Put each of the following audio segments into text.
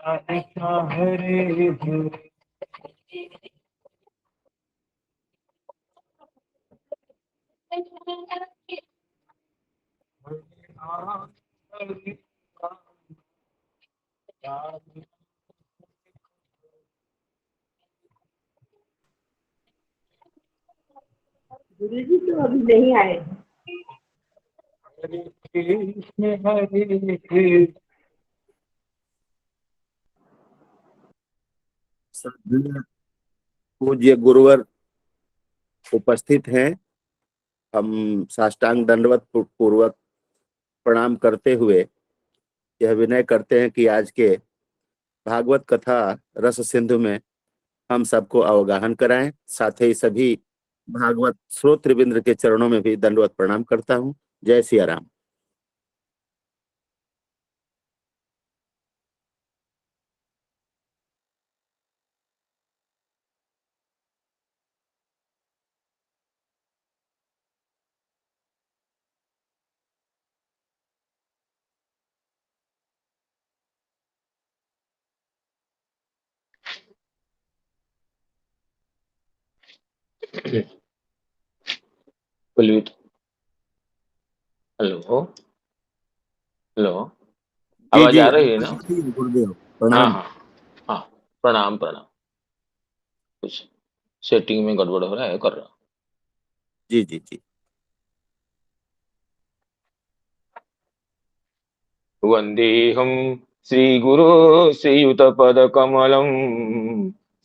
हरे हरे। गुरु जी तो अभी नहीं आए। हरे कृष्ण हरे कृष्ण। श्रद्धेय पूज्य गुरुवर उपस्थित हैं। हम साष्टांग दंडवत पूर्वक प्रणाम करते हुए यह विनय करते हैं कि आज के भागवत कथा रस सिंधु में हम सबको अवगाहन कराएं। साथ ही सभी भागवत श्रोतृबिंद के चरणों में भी दंडवत प्रणाम करता हूं। जय सिया राम। हेलो हेलो, जी आवाज जी, आ रही है ना? गुरुदेव हाँ प्रणाम। हाँ हाँ, प्रणाम प्रणाम। कुछ सेटिंग में गड़बड़ हो रहा है, कर रहा। जी जी जी। वंदेहम श्रीगुरो श्रीयुतपदकमलं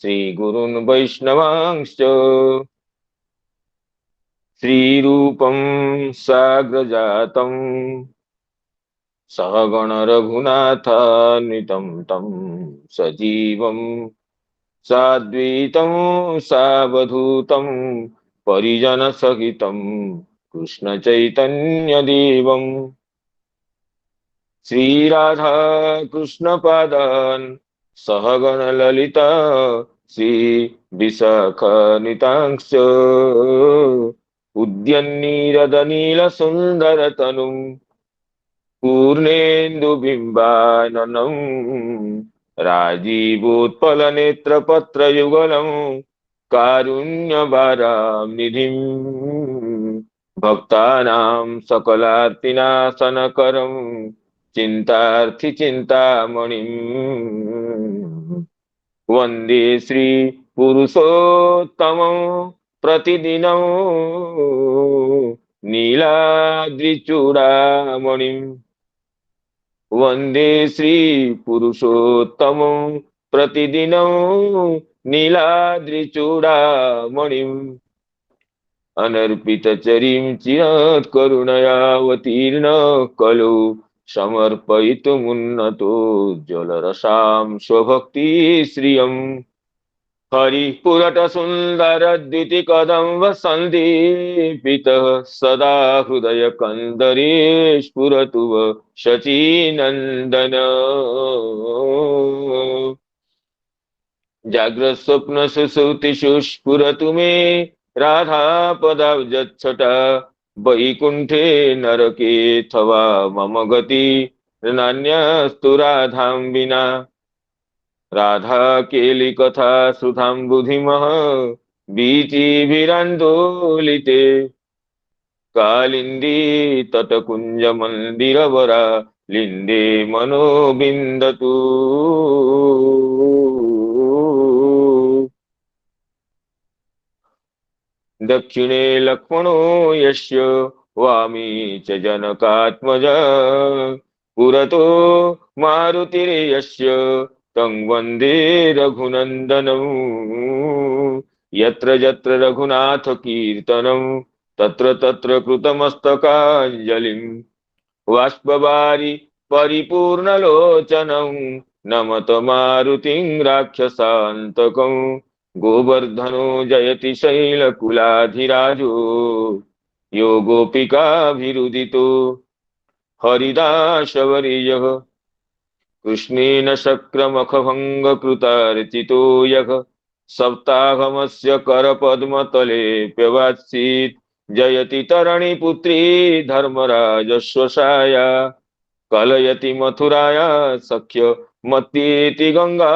श्रीगुरून् वैष्णवांश्च श्रीरूपं साग्रजातं सहगण रघुनाथान्वितं तं सजीवं साद्वैतं सावधूतं परिजनसहितं कृष्णचैतन्यदेवं श्रीराधा कृष्णपादान् सहगण ललिता श्रीविशाखान्वितांश्च उद्यन्नीरदनीलसुन्दरतनुं पूर्णेन्दुबिम्बाननं राजीवोत्पलनेत्रपत्रयुगलं कारुण्यवारां भक्तानां सकलार्तिनाशनकरं चिन्तार्थिचिन्तामणिं वन्दे श्रीपुरुषोत्तमं प्रतिदिनं नीलाद्रिचूडामणिं वन्दे श्रीपुरुषोत्तमं प्रतिदिनं नीलाद्रिचूडामणिम् अनर्पितचरीं चिरत्करुणयावतीर्ण खलु समर्पयितुमुन्नतो जलरसां स्वभक्तिश्रियम् हरिपुरटसुन्दरद्युतिकदम्ब सन्दीपितः सदा हृदयकन्दरे स्फुरतु वः शचीनन्दन जाग्रत्स्वप्नसुषुप्तिषु स्फुरतु मे राधापदाब्जच्छटा वैकुण्ठे नरकेऽथवा मम गति नान्यस्तु राधां विना राधा केलिकथा सुधाम्बुधिमः बीचिभिरान्दोलिते कालिन्दी तटकुञ्जमन्दिरवरा लिन्दे मनोबिन्दतु दक्षिणे लक्ष्मणो यस्य वामी च जनकात्मजा पुरतो मारुतिर्यस्य तं वन्दे रघुनन्दनं यत्र यत्र रघुनाथ कीर्तनं तत्र तत्र कृतमस्तकाञ्जलिं बाष्पवारि परिपूर्णलोचनं नमत मारुतिं राक्षसान्तकं गोवर्धनो जयति शैलकुलाधिराजो यो गोपिकाभिरुदितो हरिदासवर्यः कृष्णेन शक्रमखभङ्गकृतार्चितो यः सप्ताहमस्य करपद्मतलेऽप्यवात्सीत् जयति तरणिपुत्री धर्मराजस्वशाया कलयति मथुराया सख्य मतीति गंगा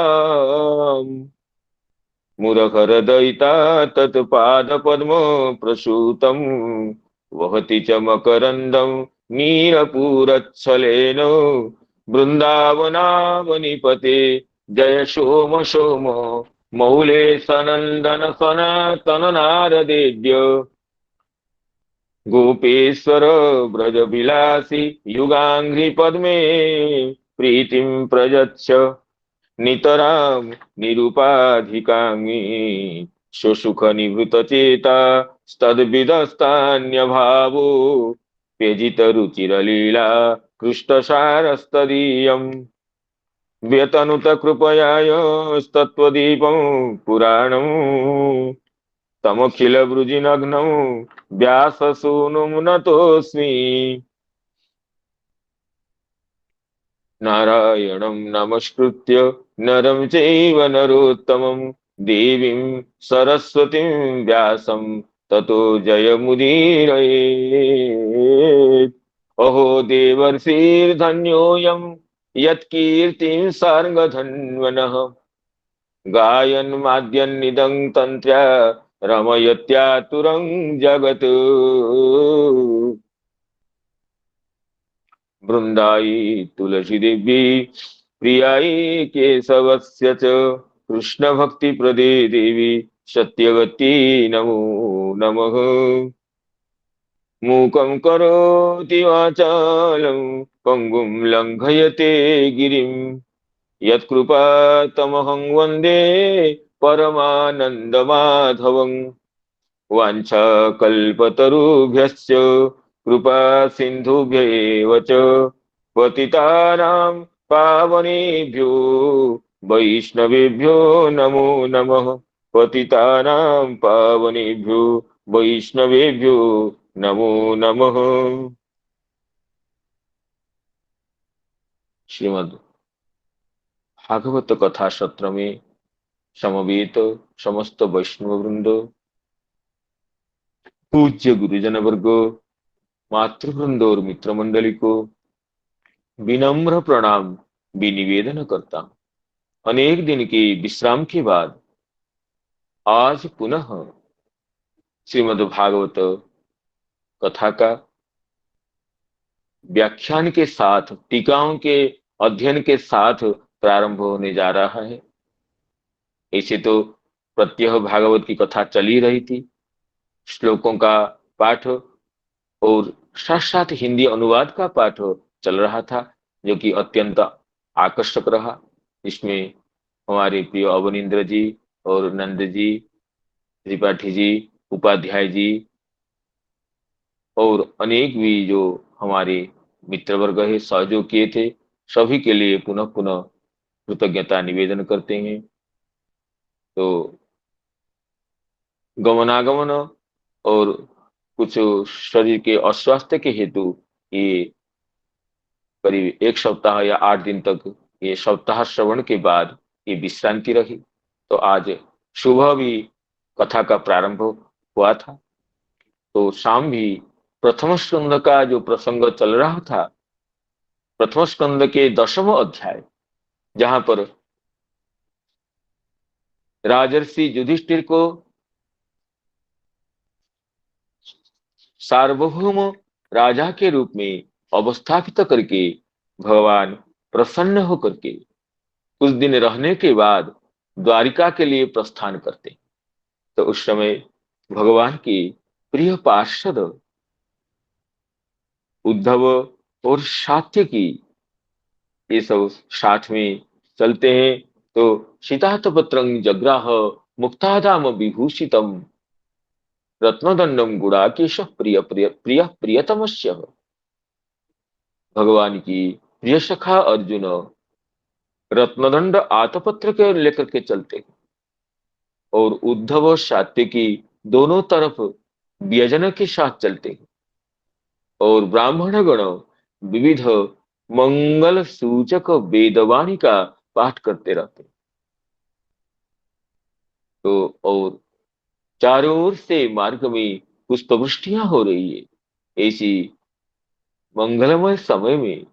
मुरखर दयिता तत्पाद पद्म प्रसूतम वहति च मकरंदम नीरपूरच्छलेन बृंदावनावनिपते जय सोम सोम मौले सनंदन सनातन नारदेद्य गोपेश्वर ब्रज विलासी युगांघ्रि पद्मे प्रीतिं प्रयच्छ नितरां निरुपाधिकामि सुसुख निवृत चेता तद्विदस्तान्यभावो व्यजित रुचिरलीला कृष्णसारस्तदीयम् व्यतनुत कृपयास्तत्त्वदीपं पुराणं तमखिल वृजिनग्नं व्याससूनुं नतोऽस्मि नारायणं नमस्कृत्य नरं चैव नरोत्तमं देवीं सरस्वतीं व्यासं ततो जयमुदीरयेत्। अहो देवर्षिर्धन्योऽयं यत्कीर्तिं सार्गधन्वनः गायन्माद्यन्निदं तन्त्र्या रमयत्यातुरं जगत् वृंदाई तुलसी देवी प्रियाई केशवस्य च कृष्ण भक्ति प्रदे देवी सत्यवती नमो नमः मूकं करोति वाचालं पंगुं लंघयते गिरिं यत्कृपातमहं वन्दे परमानन्दमाधवं वाञ्छाकल्पतरुभ्यश्च कृपा सिन्धुभ्यैव च पतितानां पावनेभ्यो वैष्णवेभ्यो नमो नमः। पतितानां पावनेभ्यो वैष्णवेभ्यो नमो नमः। श्रीमद् भागवत कथा सत्र में समवेत समस्त वैष्णव वृंद, पूज्य गुरुजन वर्ग, मातृवृंद और मित्र मंडली को विनम्र प्रणाम विनिवेदन करता हूं। अनेक दिन के विश्राम के बाद आज पुनः श्रीमद् भागवत कथा का व्याख्यान के साथ, टीकाओं के अध्ययन के साथ प्रारंभ होने जा रहा है। ऐसे तो प्रत्यह भागवत की कथा चली रही थी, श्लोकों का पाठ और साथ साथ हिंदी अनुवाद का पाठ चल रहा था, जो कि अत्यंत आकर्षक रहा। इसमें हमारे प्रिय अवनींद्र जी और नंद जी, त्रिपाठी जी, उपाध्याय जी और अनेक भी जो हमारे मित्र वर्ग है सहयोग किए थे, सभी के लिए पुनः पुनः कृतज्ञता निवेदन करते हैं। तो गमनागमन और कुछ शरीर के अस्वास्थ्य के हेतु ये करीब एक सप्ताह या 8 दिन तक ये सप्ताह श्रवण के बाद ये विश्रांति रही। तो आज सुबह भी कथा का प्रारंभ हुआ था, तो शाम भी प्रथम स्कंद का जो प्रसंग चल रहा था, प्रथम स्कंद के 10वें अध्याय, जहां पर राजर्षि युधिष्ठिर को सार्वभौम राजा के रूप में अवस्थापित करके भगवान प्रसन्न होकर के कुछ दिन रहने के बाद द्वारिका के लिए प्रस्थान करते। तो उस समय भगवान के प्रिय पार्षद उद्धव और सात्यकी ये सब साथ में चलते हैं। तो सीतातपत्रं जग्राह मुक्ताधाम विभूषितम रत्नदंडम गुड़ाकेश प्रिय प्रिय प्रिय प्रियतमस्य। भगवान की प्रिय सखा अर्जुन रत्नदंड आतपत्र के लेकर के चलते हैं और उद्धव और सात्यकी दोनों तरफ व्यजन के साथ चलते हैं और ब्राह्मण गण विविध मंगल सूचक वेदवाणी का पाठ करते रहते हैं। तो और चारों ओर से मार्ग में पुष्पवृष्टियां हो रही है। ऐसी मंगलमय समय में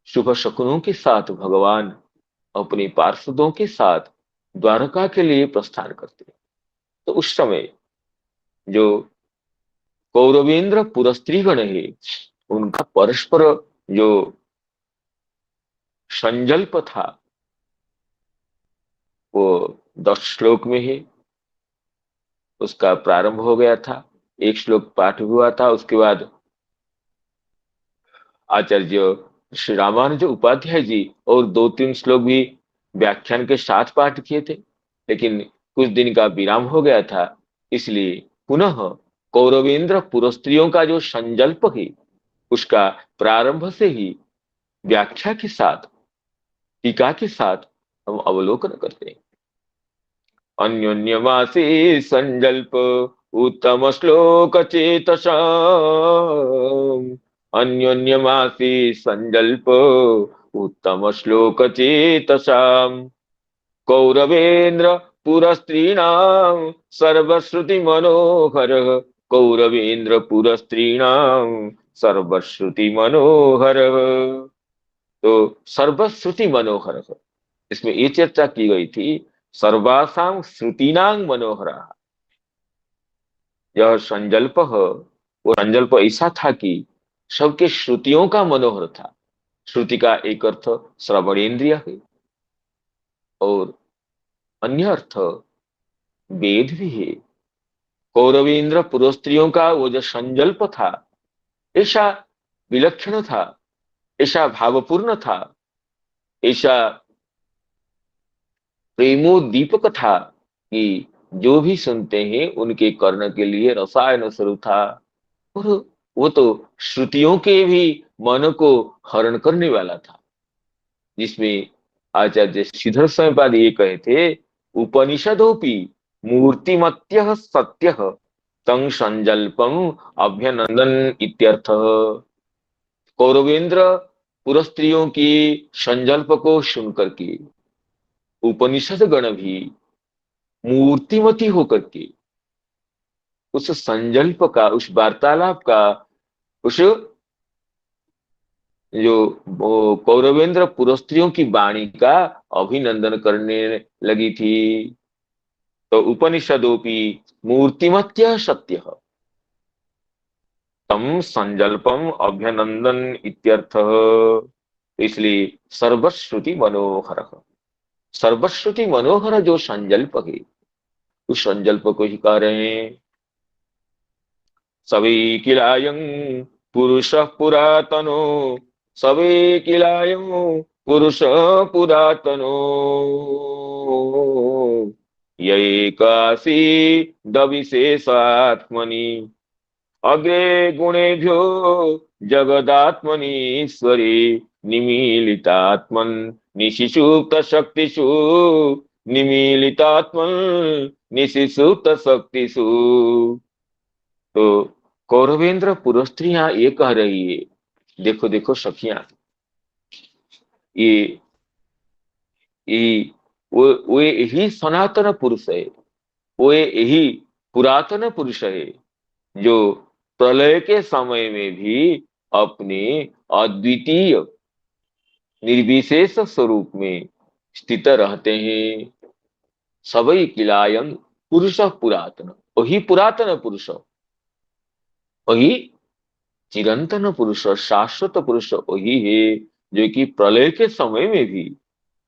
शुभ शकुनों के साथ भगवान अपने पार्षदों के साथ द्वारका के लिए प्रस्थान करते हैं। तो उस समय जो कौरवेंद्र पुरस्त्रीगण है, उनका परस्पर जो संजल्प था वो 10 श्लोक में है। उसका प्रारंभ हो गया था, एक श्लोक पाठ हुआ था, उसके बाद आचार्य श्री रामानुज उपाध्याय जी और 2-3 श्लोक भी व्याख्यान के साथ पाठ किए थे, लेकिन कुछ दिन का विराम हो गया था, इसलिए पुनः कौरवेंद्र पुरस्त्रियों का जो संजल्प है उसका प्रारंभ से ही व्याख्या के साथ, टीका के साथ हम अवलोकन करते हैं। अन्योन्यमासे संजल्प उत्तम श्लोक चेतसा, अन्योन्यमासे संजल्प उत्तम श्लोक चेतसाम, कौरवेन्द्र पुरस्त्रीणां सर्वश्रुति मनोहर, कौरवेन्द्र पुरस्त्रीणां सर्वश्रुति मनोहर। तो सर्वश्रुति मनोहर, इसमें ये चर्चा की गई थी, सर्वासां श्रुतीनां मनोहर। यह संजल्प है, वो संजल्प ऐसा था कि सबके श्रुतियों का मनोहर था। श्रुति का एक अर्थ श्रवणेन्द्रिय है और अन्य अर्थ वेद भी है। कौरवेंद्र पुरस्त्रियों का वो जो संजल्प था ऐसा विलक्षण था, ऐसा भावपूर्ण था, ऐसा प्रेमोद्दीपक था कि जो भी सुनते हैं उनके कर्ण के लिए रसायन स्वरूप था। और वो तो श्रुतियों के भी मन को हरण करने वाला था, जिसमें आचार्य श्रीधर स्वयंपाद ये कहे थे, उपनिषदोपि मूर्तिमत्यः सत्यः तं संजल्पम अभ्यनंदन इत्यर्थ। कौरवेंद्र पुरस्त्रियों की संजल्प को सुनकर के उपनिषद गण भी मूर्तिमती होकर के उस संजल्प का, उस वार्तालाप का, उस जो कौरवेंद्र पुरस्त्रियों की वाणी का अभिनंदन करने लगी थी। तो उपनिषदोपि मूर्तिमत्य सत्य तम संजल्पम अभ्यनंदन इत्यर्थ। इसलिए सर्वश्रुति मनोहर, सर्वश्रुति मनोहर जो संजल्प है उस संजल्प को ही कह रहे हैं। सवे किलायं पुरुष पुरातनो, सवे किलायं पुरुष पुरातनो, यैकासी दविशेषात्मनि अग्रे गुणेभ्यो जगदात्मनीश्वरे निमीलितात्मन् निशिसुप्त शक्तिषु, निमीलितात्मन् निशिसुप्त शक्तिषु। तो कौरवेंद्र पुरस्त्रियां ये कह रही है, देखो देखो सखियां, ये वो यही सनातन पुरुष है, वो यही पुरातन पुरुष है जो प्रलय के समय में भी अपने अद्वितीय निर्विशेष स्वरूप में स्थित रहते हैं। सवै किलायं पुरुष पुरातन, वही पुरातन पुरुष, वही चिरंतन पुरुष, शाश्वत पुरुष वही है जो कि प्रलय के समय में भी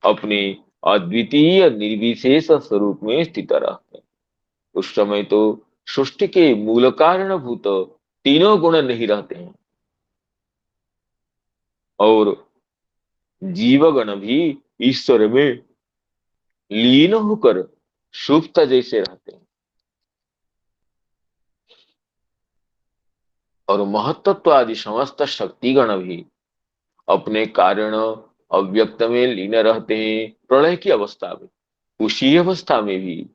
अपने अद्वितीय निर्विशेष स्वरूप में स्थित रहते हैं। उस समय तो सृष्टि के मूल कारणभूत तीनों गुण नहीं रहते हैं और जीवगण भी ईश्वर में लीन होकर सुप्त जैसे रहते हैं और महत्त्व आदि समस्त शक्तिगण भी अपने कारण अव्यक्त में लीन रहते हैं प्रलय की अवस्था में। उसी अवस्था में भी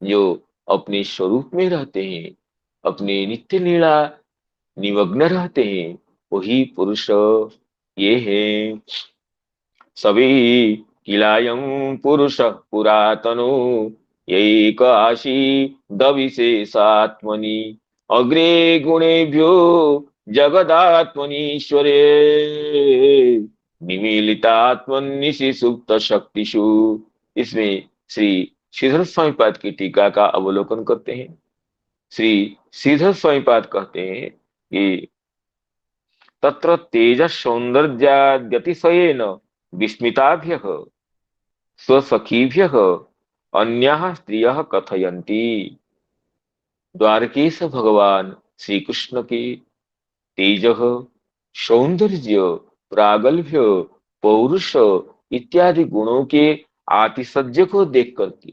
जो अपने स्वरूप में रहते हैं, अपने नित्य लीला निमग्न रहते हैं, वही पुरुष ये है। सभी किलायं पुरुष पुरातनो यैकाशी दविशेषात्मनि अग्रे गुणेभ्यो जगदात्मनीश्वरे निमीलितात्मनिशि सुप्त शक्तिषु। इसमें श्री श्रीधर स्वामीपाद की टीका का अवलोकन करते हैं। श्री श्रीधर स्वामीपाद कहते हैं कि तत्र तेज सौंदर्याद्यतिशयेन विस्मिताभ्यः स्वसखीभ्यः अन्याः स्त्रियः कथयन्ति। द्वारकेश भगवान श्री कृष्ण के तेज, सौंदर्य, प्रागल्भ्य, पौरुष इत्यादि गुणों के आतिशय्य को देख करके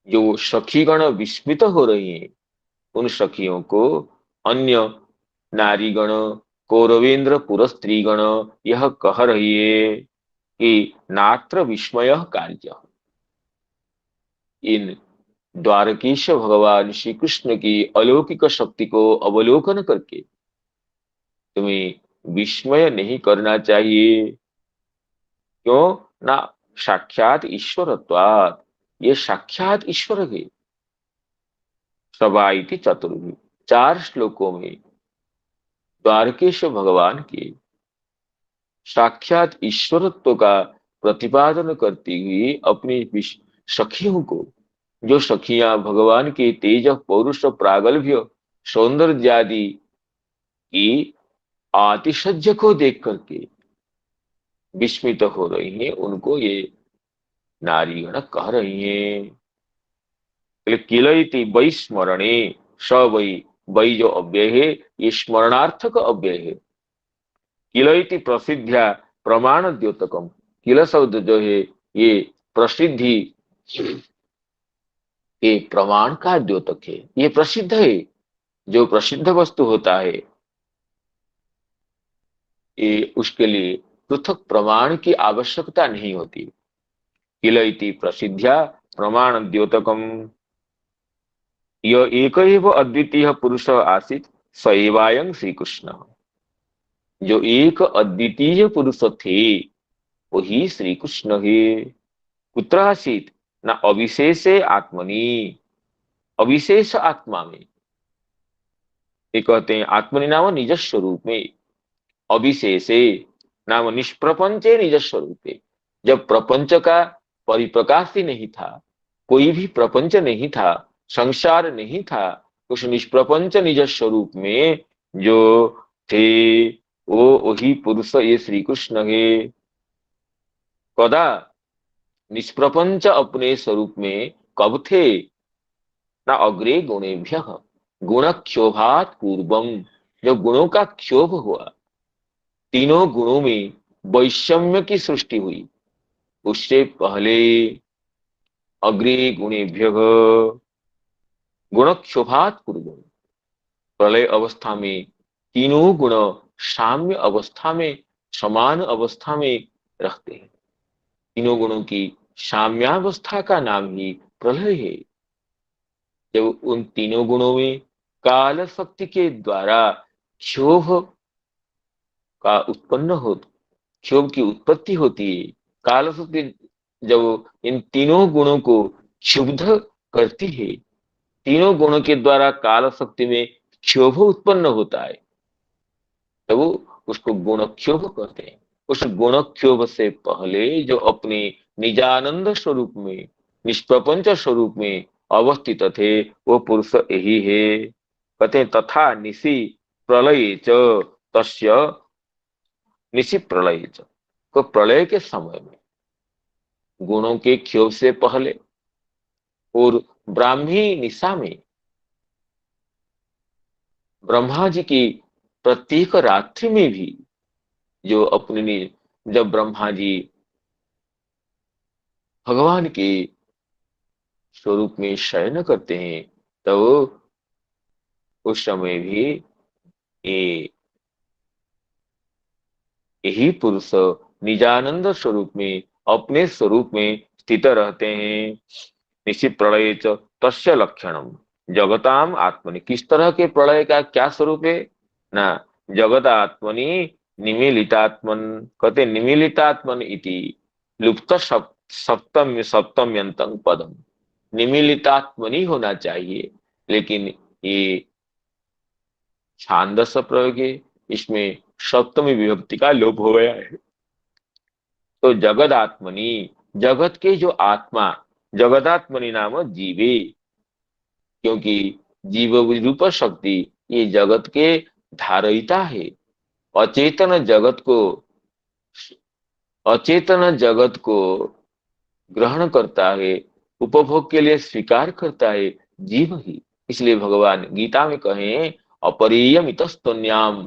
जो सखीगण विस्मित हो रही हैं, उन सखियों को अन्य नारीगण, कौरवेंद्र पुरस्त्रीगण यह कह रही है कि नात्र विस्मय कार्य। इन द्वारकीश भगवान श्री कृष्ण की अलौकिक शक्ति को अवलोकन करके तुम्हें विस्मय नहीं करना चाहिए। क्यों ना? साक्षात ईश्वरत्वात्, ये साक्षात ईश्वर है। सभा इति चतुर्भुज, 4 श्लोकों में द्वारकेश भगवान के साक्षात ईश्वरत्व का प्रतिपादन करती हुई अपनी सखियों को, जो सखियां भगवान के तेज, पौरुष, प्रागल्भ्य, सौंदर्य आदि की आतिशय्य को देख करके विस्मित हो रही हैं, उनको ये नारीगण कह रही हैं। किलयति वै स्मरणे, स वै, वै जो अव्यय है ये स्मरणार्थक अव्यय है। किलयति प्रसिद्ध्या प्रमाण द्योतकम, किल शब्द जो है ये प्रसिद्धि ये प्रमाण का द्योतक है। ये प्रसिद्ध है, जो प्रसिद्ध वस्तु होता है ये उसके लिए पृथक प्रमाण की आवश्यकता नहीं होती। किल इति प्रसिद्ध्या प्रमाण द्योतकम, यह एक एव अद्वितीय पुरुष आसीत स एवायं श्री कृष्ण। जो एक अद्वितीय पुरुष थे वही श्री कृष्ण है। कुत्र आसीत? न अविशेषे आत्मनि, अविशेष आत्मा में। ये कहते हैं आत्मनि नाम निज स्वरूप में, अविशेषे नाम निष्प्रपंचे निज स्वरूपे। जब प्रपंच का परिप्रकाश ही नहीं था, कोई भी प्रपंच नहीं था, संसार नहीं था, उस निष्प्रपंच निज स्वरूप में जो थे वो वही पुरुष ये श्री कृष्ण है। कदा? निष्प्रपंच अपने स्वरूप में कब थे? ना अग्रे गुणेभ्य, गुण क्षोभात पूर्वम, जब गुणों का क्षोभ हुआ, तीनों गुणों में वैषम्य की सृष्टि हुई, उससे पहले अग्रे गुणेभ्य, गुणक्षोभात पूर्वम, प्रलय अवस्था में तीनों गुण साम्य अवस्था में, समान अवस्था में रहते हैं। तीनों गुणों की साम्यावस्था का नाम ही प्रलय है। जब उन तीनों गुणों में काल शक्ति के द्वारा क्षोभ का उत्पन्न हो, क्षोभ की उत्पत्ति होती है। काल शक्ति जब इन तीनों गुणों को क्षुब्ध करती है, तीनों गुणों के द्वारा काल शक्ति में क्षोभ उत्पन्न होता है, तब उसको गुण क्षोभ कहते हैं। उस गुण क्षोभ से पहले जो अपने निजानंद स्वरूप में, निष्प्रपंच स्वरूप में अवस्थित थे, वो पुरुष यही है। कहते हैं तथा निशि प्रलय च तस्य, निशि प्रलय च, तो प्रलय के समय में गुणों के क्षोभ से पहले और ब्राह्मी निशा में ब्रह्मा जी की प्रत्येक रात्रि में भी जो अपने, जब ब्रह्मा जी भगवान के स्वरूप में शयन करते हैं, तो उस समय भी ये यही पुरुष निजानंद स्वरूप में, अपने स्वरूप में स्थित रहते हैं। निश्चित प्रलय च तस्य लक्षणम जगताम आत्मनि, किस तरह के प्रलय का क्या स्वरूप है ना? जगत आत्मनि निमीलितात्मन, कहते निमीलितात्मन इति लुप्त सप्तम सप्तम्यंतम पदम, निमीलितात्मनि होना चाहिए, लेकिन ये छांदस प्रयोग है, इसमें सप्तमी विभक्ति का लोप हो गया है। तो जगदात्मनि, जगत के जो आत्मा, जगदात्मनि नाम जीवे, क्योंकि जीव रूप शक्ति ये जगत के धारयिता है। अचेतन जगत को, अचेतन जगत को ग्रहण करता है, उपभोग के लिए स्वीकार करता है जीव ही। इसलिए भगवान गीता में कहें, अपरियमितस्तन्याम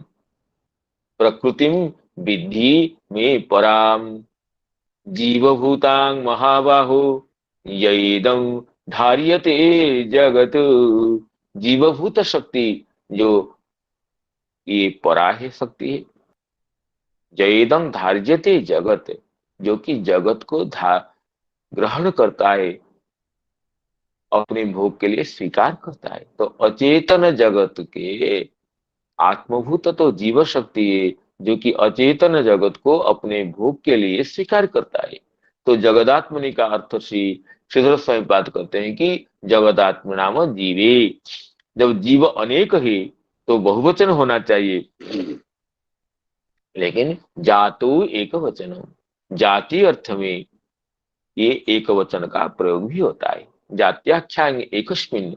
प्रकृतिम विद्धि में पराम जीवभूतां महाबाहो यदम धार्यते जगत। जीवभूत शक्ति जो ये परा है शक्ति है, जयदम धार्यते जगत, जो कि जगत को ग्रहण करता है, अपने भोग के लिए स्वीकार करता है। तो अचेतन जगत के आत्मभूत तो जीव शक्ति है, जो कि अचेतन जगत को अपने भोग के लिए स्वीकार करता है। तो जगदात्मनि का अर्थ श्री श्रीधर स्वामी बात करते हैं कि जगदात्म नाम जीवे। जब जीव अनेक है तो बहुवचन होना चाहिए, लेकिन जातु एक वचन, जाति अर्थ में ये एक वचन का प्रयोग भी होता है। जात्याख्या एकस्मिन्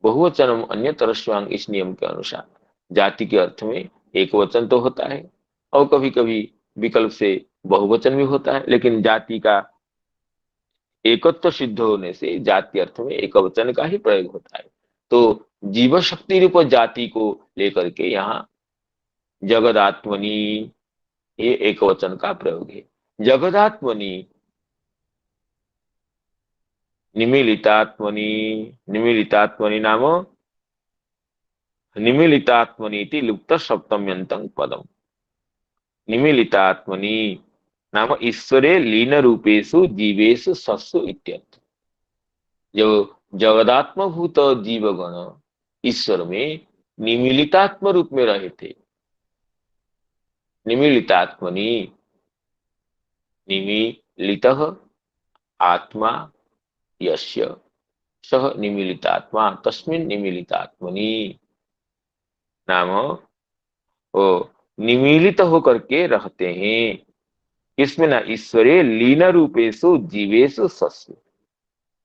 बहुवचनम अन्यतरस्वांग, इस नियम के अनुसार जाति के अर्थ में एक वचन तो होता है और कभी कभी विकल्प से बहुवचन भी होता है, लेकिन जाति का एकत्व सिद्ध होने से जाति अर्थ में एक वचन का ही प्रयोग होता है। तो जीव शक्ति रूप जाति को लेकर के यहाँ जगदात्मनि ये एक वचन का प्रयोग है। जगदात्मनि निमीलितात्मनि, निमीलितात्मनि नाम निमीलितात्मनीति लुप्त सप्तम्यंतं पदम। निमीलितात्मनि नाम ईश्वरे लीन रूपेषु जीवेषु सत्सु इत्यर्थ। जो जगदात्मभूत जीवगण ईश्वर में निमीलितात्म रूप में रहे थे। निमीलितात्मनि, निमीलितः आत्मा यस्य सह निमीलितात्मा तस्मिन् निमीलितात्मनि नाम वो निमीलित होकर के रहते हैं। इसमें ना ईश्वरे लीन रूपेषु जीवेषु सत्सु,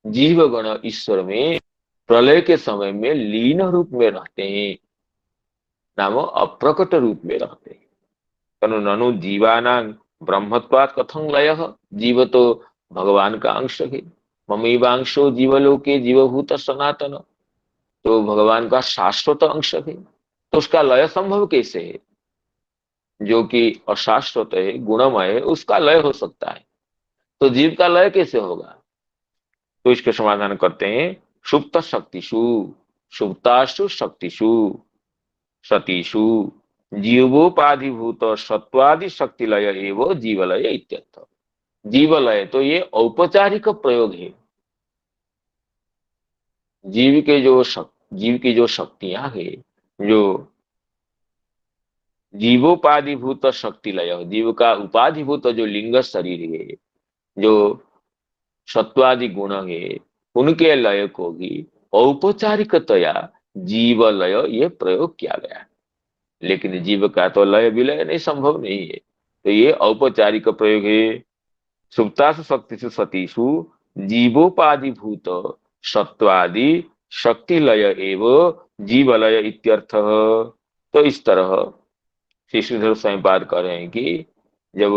जीवगण ईश्वर में प्रलय के समय में लीन रूप में रहते हैं, नाम अप्रकट रूप में रहते हैं। तनु ननु जीवानां ब्रह्मत्वात् कथं लयः, जीव तो भगवान का अंश है। ममैवांशो जीवलोके जीवभूत सनातन, तो भगवान का शाश्वत अंश है, तो उसका लय संभव कैसे है? जो कि अशाश्वत है, गुणमय है, उसका लय हो सकता है, तो जीव का लय कैसे होगा? तो इसके समाधान करते हैं, सुप्त शक्तिषु, सुप्तासु शक्तिषु सतीषु जीवोपाधिभूत सत्वादि शक्तिलय एवं जीवलय इत्यर्थ। जीवलय तो ये औपचारिक प्रयोग है। जीव की जो शक्तियां है, जो जीवोपाधिभूत शक्तिलय, जीव का उपाधिभूत जो लिंग शरीर है, जो सत्वादि गुण है, उनके लय को भी औपचारिकतया जीवलय ये प्रयोग किया गया। लेकिन जीव का तो लय विलय नहीं, संभव नहीं है, तो ये औपचारिक प्रयोग है। सुप्तासु शक्तिषु सतीषु जीवोपाधिभूत सत्वादि शक्तिलय एवं जीवलय इत्यर्थ। तो इस तरह श्री श्रीधर स्वामी बात कर रहे हैं कि जब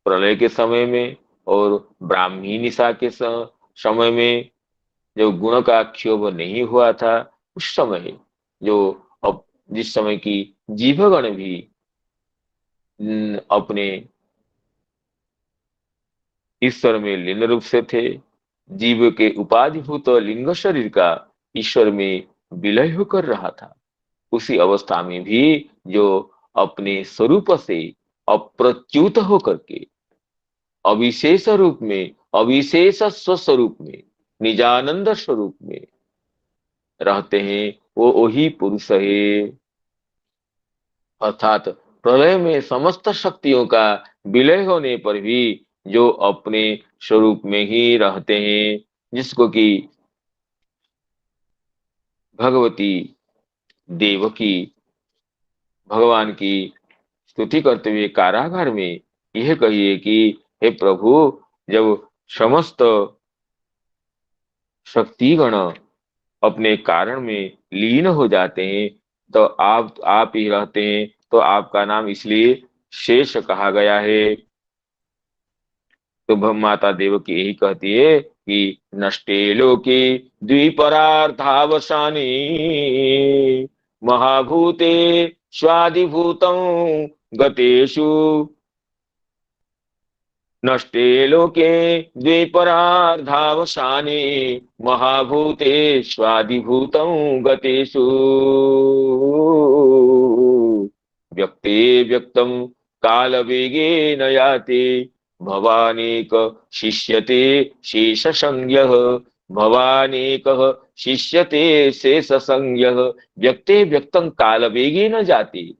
प्रलय के समय में और ब्राह्मी निशा के समय में जो गुण का क्षोभ नहीं हुआ था, उस समय जो अब जिस समय की जीवगण भी अपने ईश्वर में लीन रूप से थे, जीव के उपाधिभूत लिंग शरीर का ईश्वर में विलय होकर रहा था, उसी अवस्था में भी जो अपने स्वरूप से अप्रच्युत होकर के अविशेष रूप में, अविशेष स्वस्वरूप में, निजानंद स्वरूप में रहते हैं, वो वही पुरुष है। अर्थात प्रलय में समस्त शक्तियों का विलय होने पर भी जो अपने स्वरूप में ही रहते हैं, जिसको कि भगवती देवकी भगवान की स्तुति करते हुए कारागार में यह कहिए कि हे प्रभु, जब समस्त शक्तिगण अपने कारण में लीन हो जाते हैं तो आप ही रहते हैं, तो आपका नाम इसलिए शेष कहा गया है। तो माता देवकी यही कहती है कि नष्टे लोके द्विपरार्थावसाने महाभूते स्वादिभूतं गतेषु, नष्टे लोके द्विपरार्धावसाने महाभूते स्वादिभूतं गतेषु, व्यक्ते व्यक्तं कालवेगेन याति भवानेक शिष्यते शेषसंज्ञः, भवानेकः शिष्यते शेषसंज्ञः, व्यक्ते व्यक्तं कालवेगेन जाति।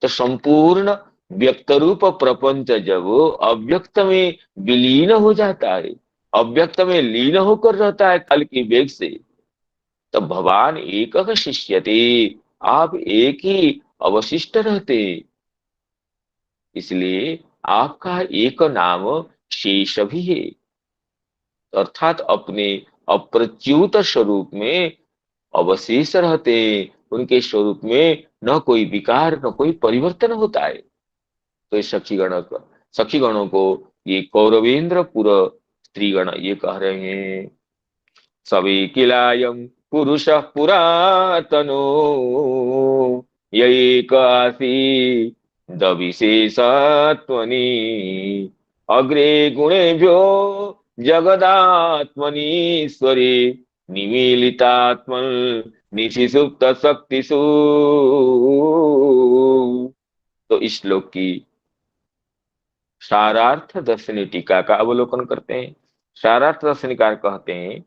तो संपूर्ण व्यक्त रूप प्रपंच जब अव्यक्त में विलीन हो जाता है, अव्यक्त में लीन होकर रहता है काल की वेग से, तब भगवान एक शिष्यते, आप एक ही अवशिष्ट रहते, इसलिए आपका एक नाम शेष भी है। अर्थात अपने अप्रच्युत स्वरूप में अवशेष रहते, उनके स्वरूप में न कोई विकार न कोई परिवर्तन होता है। तो इस सखीगणों को ये कौरवेंद्र पुर स्त्रीगण ये कह रहे हैं, सवे किलायम पुरुष पुरातनो यैक आसी दविशेषात्मनि अग्रे गुणेभ्यो जगदात्मनीश्वरे निमीलितात्मन निशिसुप्त शक्तिषु। तो इस श्लोक की सारार्थ दर्शनी टीका का अवलोकन करते हैं। सारार्थ दर्शनिकार कहते हैं,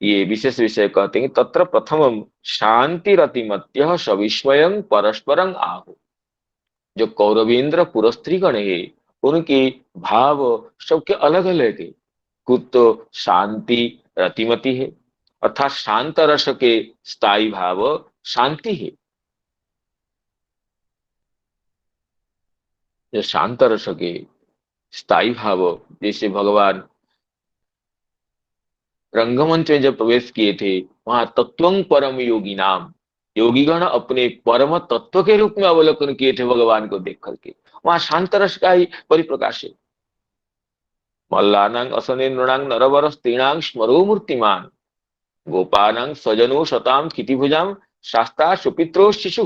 ये विशेष विषय कहते हैं, तत्र प्रथमम शांतिरतिमत्य सविस्मयं परस्परं आहु। जो कौरवेंद्र पुरस्त्रीगण है उनके भाव सबके अलग अलग है। कुछ तो शांति रतिमति है, अर्थात शांत रस के स्थायी भाव शांति है। जो शांत रस के स्थायी भाव, जैसे भगवान रंगमंच में जब प्रवेश किए थे, वहां तत्वं परम योगी नाम, योगीगण अपने परम तत्व के रूप में अवलोकन किए थे भगवान को देख करके, वहां शांत रस का ही परिप्रकाश है। मल्लानां असनेन्द्रणां नरवर स्त्रीणां स्मरो मूर्तिमान गोपानां स्वजनो शतां क्षितिभुजां शास्ता सुपित्रो शिशु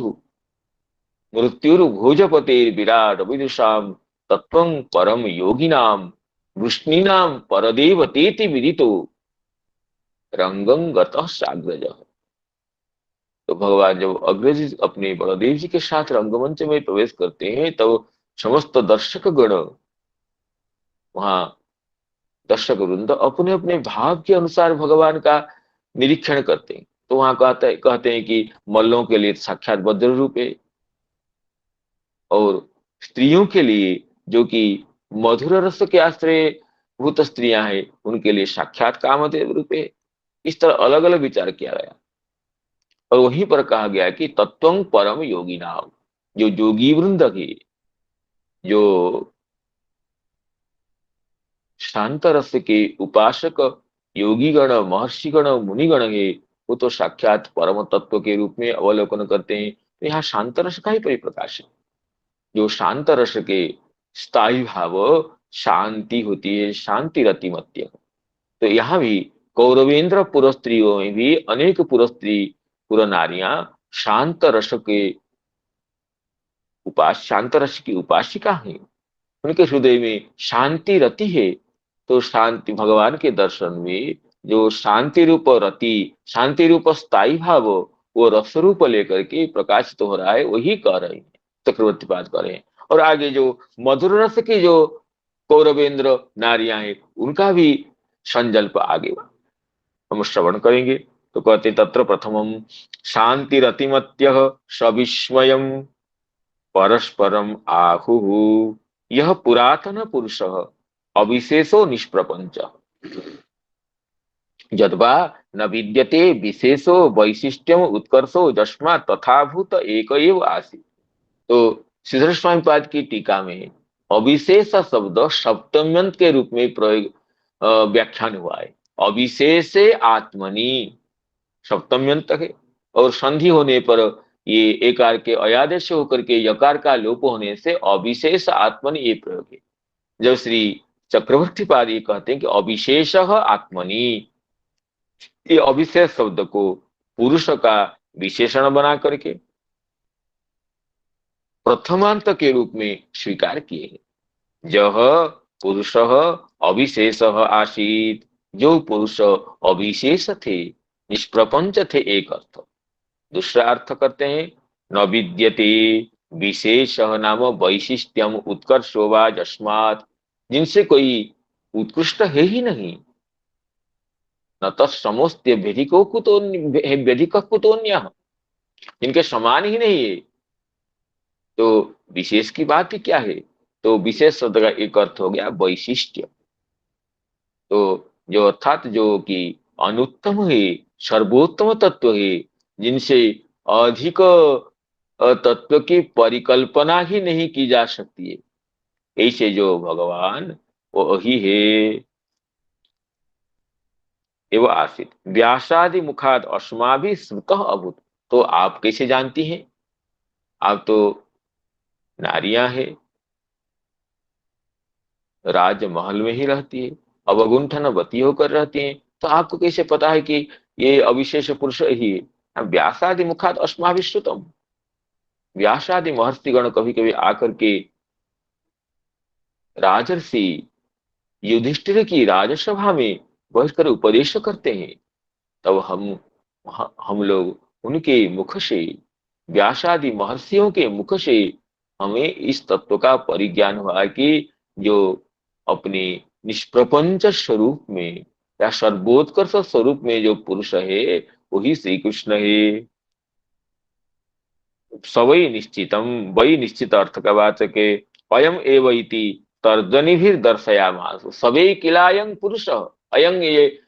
मृत्युर्भोजपतेर्विराट विदुषां तत्वं परम योगिनां वृष्णीनां परदेवतेति विदितो रंगं गतः साग्रजः। तो भगवान जब अग्रज अपने बलदेव जी के साथ रंगमंच में प्रवेश करते हैं, तो समस्त दर्शक गण, वहां दर्शक वृंद अपने अपने भाव के अनुसार भगवान का निरीक्षण करते हैं। तो वहां कहते हैं कि मल्लों के लिए साक्षात वज्र रूप है, और स्त्रियों के लिए जो कि मधुर रस के आश्रय भूत स्त्रियां हैं, उनके लिए साक्षात कामदेव रूप है। इस तरह अलग अलग विचार किया गया, और वहीं पर कहा गया कि तत्वं परम योगी नाम, जो योगी वृंद है, जो शांत रस के उपासक योगीगण महर्षिगण मुनिगण है, वो तो साक्षात परम तत्व के रूप में अवलोकन करते हैं। तो यहाँ शांत रस का ही परिप्रकाश है। जो शांत रस के स्थायी भाव शांति होती है, शांति रतिमत्य। तो यहाँ भी कौरवेंद्र पुरस्त्रियों में भी अनेक पुरस्त्री पुर नारियां शांत रस की उपासिका हैं, उनके हृदय में शांति रति है। तो शांति भगवान के दर्शन में जो शांति रूप रति, शांति रूप स्थायी भाव, वो रस रूप लेकर के प्रकाशित हो रहा है, वही कह रहे हैं, चक्रवर्ती पाद कर रहे हैं। और आगे जो मधुर रस की जो कौरवेंद्र नारियां हैं, उनका भी संजल्प आगे हम श्रवण करेंगे। तो कहते तत्र प्रथमम शांति रतिमत्य सविस्मयं परस्परम आहुः यह पुरातन पुरुष अविशेषो निष्प्रपंच यद्वा न विद्यते विशेषो वैशिष्ट्यम उत्कर्षो यस्मात् तथाभूत एक एव आसीत्। तो श्रीधर स्वामी पाद की टीका में अविशेष शब्द सप्तम्यंत के रूप में प्रयोग व्याख्यान हुआ है। अविशेष आत्मनि सप्तम्यंत है, और संधि होने पर ये एकार के अयादेश होकर के यकार का लोप होने से अविशेष आत्मनि ये प्रयोग है। जब श्री चक्रवर्ती पाद ये कहते हैं कि अविशेष आत्मनि, ये अविशेष शब्द को पुरुष का विशेषण बना करके प्रथमांत के रूप में स्वीकार किए हैं। जह पुरुष अविशेष आसीत, जो पुरुष अविशेष थे, निष्प्रपंच थे, एक अर्थ। दूसरा अर्थ करते हैं न विद्यते विशेष नाम वैशिष्ट्यम उत्कर्षो वा यस्मात्, जिनसे कोई उत्कृष्ट है ही नहीं। न तत्समोस्त्य व्यधिको कुतोन्यः, इनके समान ही नहीं है, तो विशेष की बात ही क्या है। तो विशेष शब्द का एक अर्थ हो गया वैशिष्ट्य, तो जो अर्थात जो कि अनुत्तम है, सर्वोत्तम तत्व है, जिनसे अधिक तत्व की परिकल्पना ही नहीं की जा सकती है, ऐसे जो भगवान वो ही है। एवं आसित व्यासादि मुखाद अस्माभि श्रुतः अभूत, तो आप कैसे जानती हैं? आप तो नारियां हैं, राजमहल में ही रहती है, अवगुंठनवती होकर रहती हैं, तो आपको कैसे पता है कि ये अविशेष पुरुष ही है? व्यासादि मुखाद अस्माभि श्रुतम, व्यासादि महर्षिगण कभी कभी आकर के राजर्षि युधिष्ठिर की राजसभा में बैठकर उपदेश करते हैं, तब हम लोग उनके मुख से, व्यासादि महर्षियों के मुख से हमें इस तत्व का परिज्ञान हुआ कि जो अपने निष्प्रपंच स्वरूप में या सर्वोत्कर्ष स्वरूप में जो पुरुष है वही श्री कृष्ण है। सवै निश्चितम, वही निश्चित अर्थ का वाचक है। अयम एव इति तर्जनीभिर दर्शयामास, सवै किलायं पुरुष, अयं ये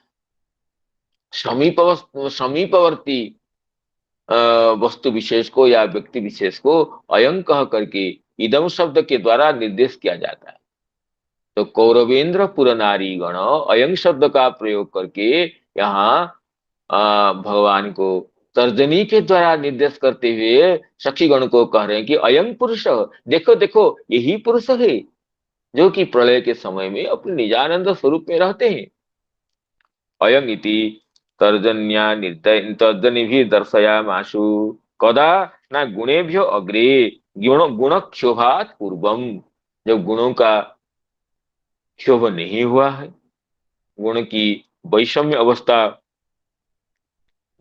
समीपवर्ती वस्तु विशेष को या व्यक्ति विशेष को अयं कह करके इदम शब्द के द्वारा निर्देश किया जाता है। तो कौरवेंद्र पुर नारी गण अयं शब्द का प्रयोग करके यहाँ भगवान को तर्जनी के द्वारा निर्देश करते हुए सखीगण को कह रहे हैं कि अयं पुरुष, देखो देखो यही पुरुष है जो कि प्रलय के समय में अपने निजानंद स्वरूप में रहते हैं। अयं इति तर्जन्या तर्जनी भी दर्शयामाशु कदा न गुणेभ्यो अग्रे गुणक्षोभात पूर्वम, जब गुणों का क्षोभ नहीं हुआ है, गुण की वैषम्य अवस्था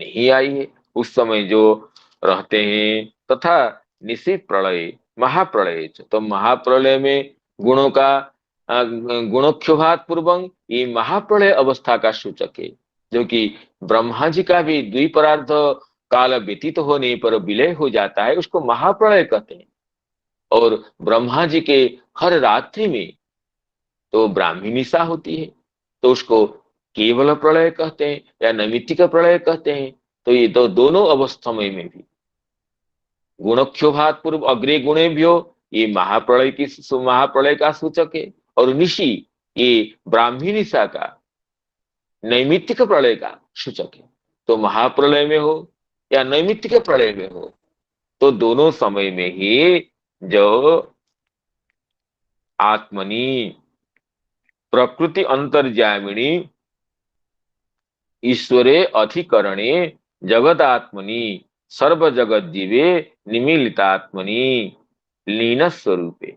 नहीं आई है, उस समय जो रहते हैं। तथा निश्चित प्रलय महाप्रलय, तो महाप्रलय में गुणों का गुणोक्षोभात पूर्वं, ये महाप्रलय अवस्था का सूचक है, जो कि ब्रह्मा जी का भी द्विपरार्ध काल व्यतीत होने पर विलय हो जाता है, उसको महाप्रलय कहते हैं। और ब्रह्मा जी के हर रात्रि में तो ब्राह्मी निशा होती है, तो उसको केवल प्रलय कहते हैं या नैमित्तिक प्रलय कहते हैं। तो ये तो दोनों अवस्था में भी गुणक्षोभात पूर्व अग्रे गुणेभ्यो, ये महाप्रलय का सूचक है, और निशि ये ब्राह्मी निशा का नैमित्तिक प्रलय का सूचक है। तो महाप्रलय में हो या नैमित्तिक प्रलय में हो, तो दोनों समय में ही जो आत्मनि प्रकृति अंतर्जामिनी ईश्वरे अधिकरणे जगदात्मनि सर्व जगत जीवे निमीलितात्मनि लीन स्वरूपे,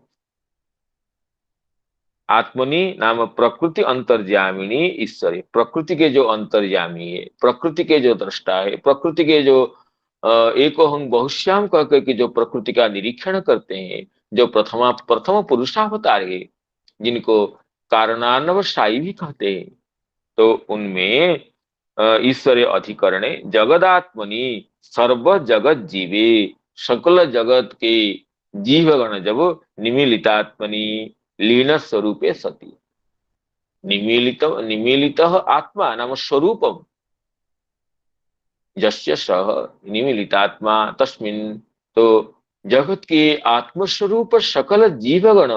आत्मनि नाम प्रकृति अंतर्जामिनी ईश्वरे, प्रकृति के जो अंतर्जामी है, प्रकृति के जो दृष्टा है, प्रकृति के जो एको हम बहुश्याम कह करके जो प्रकृति का निरीक्षण करते हैं, जो प्रथम पुरुषावतार है, जिनको कारणान्वशायी भी कहते हैं, तो उनमें ईश्वरे अधिकरणे जगदात्मनि सर्व जगत जीवे, सकल जगत के जीवगण जब निमीलितात्मनि लीन स्वरूपे सति, निमीलित आत्मा नाम स्वरूपम यस्य सह निमीलितात्मा तस्मिन्, तो जगत के आत्मस्वरूप सकल जीवगण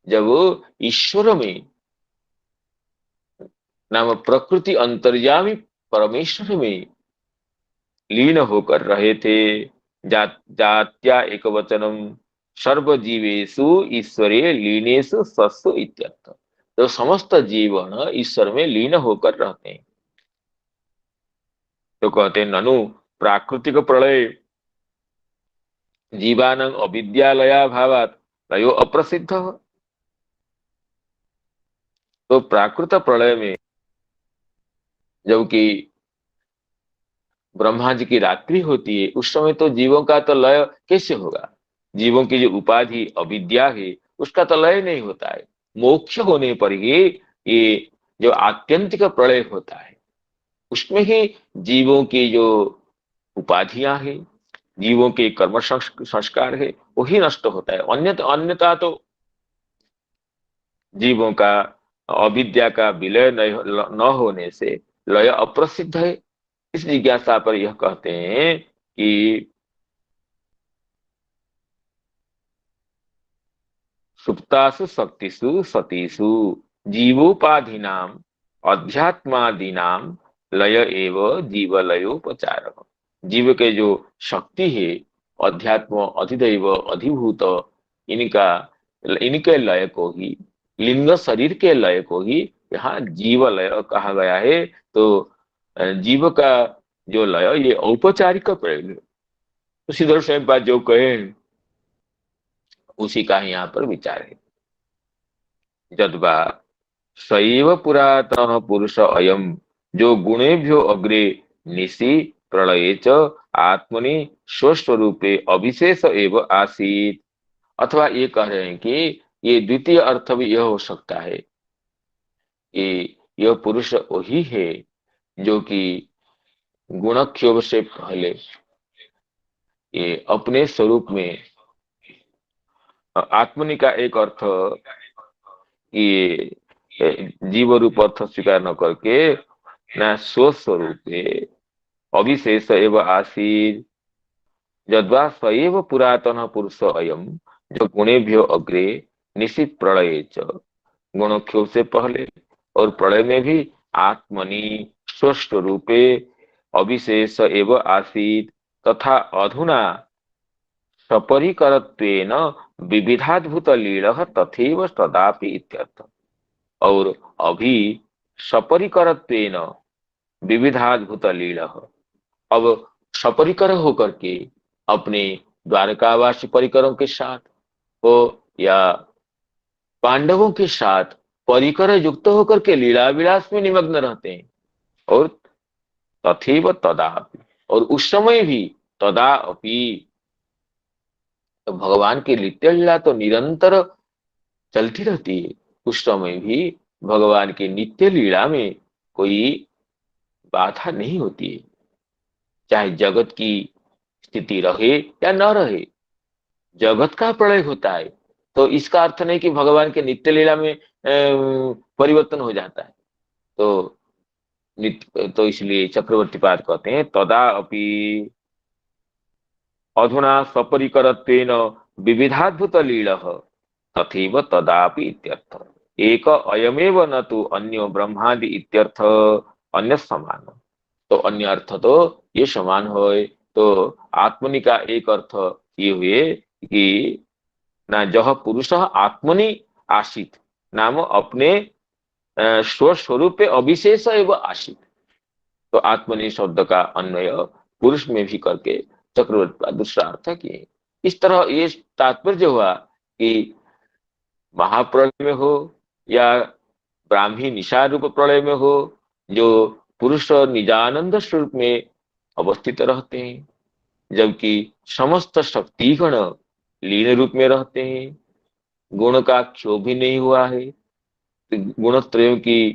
जब ईश्वर में नाम प्रकृति अंतर्यामी परमेश्वर में लीन होकर रहे थे। जात्या एक वचनम सर्व जीवेशु ईश्वरे लीनेशु सत्सु इत्यर्थ। तो समस्त जीवन ईश्वर में लीन होकर रहते हैं। तो कहते हैं ननु प्राकृतिक प्रलय जीवानां अविद्यालया भावात लयो अप्रसिद्ध। तो प्राकृत प्रलय में जबकि ब्रह्मा जी की रात्रि होती है, उस समय तो जीवों का तो लय कैसे होगा? जीवों की जो उपाधि अविद्या है उसका तो लय नहीं होता है। मोक्ष होने पर ही ये जो आत्यंतिक प्रलय होता है उसमें ही जीवों की जो उपाधियां हैं, जीवों के कर्म संस्कार है, वही नष्ट होता है। अन्यथा तो जीवों का अविद्या का विलय न होने से लय अप्रसिद्ध है। इस जिज्ञासा पर यह कहते हैं कि सुप्तासु शक्तिषु सतीषु जीवोपाधिनाम अध्यात्मादीनाम लय एव जीवलयोपचारक। जीव के जो शक्ति है, अध्यात्म अधिदैव अधिभूत, इनके लय को ही, लिंग शरीर के लय को ही यहाँ जीवलय कहा गया है। तो जीव का जो लय ये औपचारिक प्रयोग है। तो श्रीधर स्वयं पाद जो कहे उसी का यहाँ पर विचार है। जद्वा सैव पुरातन पुरुष अयम जो गुणेभ्यो अग्रे निशि प्रलये च आत्मनि स्वस्वरूपे अविशेष एव आसीत। अथवा ये कह रहे हैं कि ये द्वितीय अर्थ भी यह हो सकता है कि यह पुरुष वही है जो कि गुणक्षोभ से पहले ये अपने स्वरूप में, आत्मनि का एक अर्थ कि जीव रूप अर्थ स्वीकार न करके न स्वस्वरूपे अविशेष एव आसीत। जद्वा सैव पुरातन पुरुष अयम जो गुणेभ्यो अग्रे निश्चित प्रलय च, गुणक्षोभ से पहले और प्रलय में भी आत्मनि स्वस्वरूपे अविशेष एव आसीत तथा अधुना सपरिकरत्वेन विविधाद्भुत लीलः तथैव तदापि इत्यर्थ। और अभी सपरिकरत्वेन विविधाद्भुत लीलः, अब सपरिकर होकर के अपने द्वारकावासी परिकरों के साथ हो या पांडवों के साथ परिकर युक्त होकर के लीला विलास में निमग्न रहते हैं। और तथैव तदापि, और उस समय भी तदापि, तो भगवान की नित्य लीला तो निरंतर चलती रहती है। उस समय भी भगवान की नित्य लीला में कोई बाधा नहीं होती है, चाहे जगत की स्थिति रहे या न रहे। जगत का प्रलय होता है तो इसका अर्थ नहीं कि भगवान के नित्य लीला में परिवर्तन हो जाता है। तो इसलिए चक्रवर्ती पाद कहते हैं तदा अपि अधुना सपरिकरत्वेन विविधाद्भुत लीलः तथैव तदापि इत्यर्थ। एक अयमेव न तो अन्यो ब्रह्मादि इत्यर्थ अन्य समान। तो अन्य अर्थ तो ये समान हो। तो आत्मनि का एक अर्थ ये हुए कि ना जह पुरुष आत्मनि आशित नाम अपने स्वस्वरूप अविशेष एवं आशित। तो आत्मनि शब्द का अन्वय पुरुष में भी करके चक्रवर्ती का दूसरा अर्थ किए। इस तरह ये तात्पर्य हुआ कि महाप्रलय में हो या ब्राह्मी निशा रूप प्रलय में हो, जो पुरुष निजानंद स्वरूप में अवस्थित रहते हैं, जबकि समस्त शक्तिगण लीन रूप में रहते हैं। गुण का क्षोभ भी नहीं हुआ है, गुणत्रयों की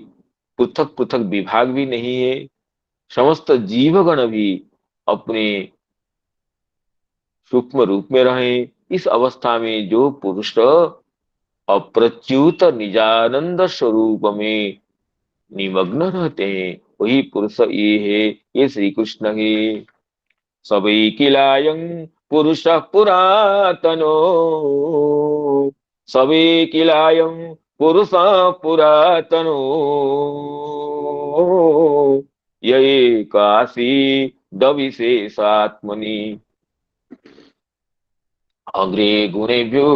पृथक पृथक विभाग भी नहीं है। समस्त जीवगण भी अपने सूक्ष्म रूप में रहे। इस अवस्था में जो पुरुष अप्रच्युत निजानंद स्वरूप में निमग्न रहते हैं वही पुरुष ये है, ये श्री कृष्ण है। सबैकिलायं पुरुषः पुरातनो सवे किलायं पुरुषः पुरातनो ये काशी दविशेषात्मनि अग्रे गुणेभ्यो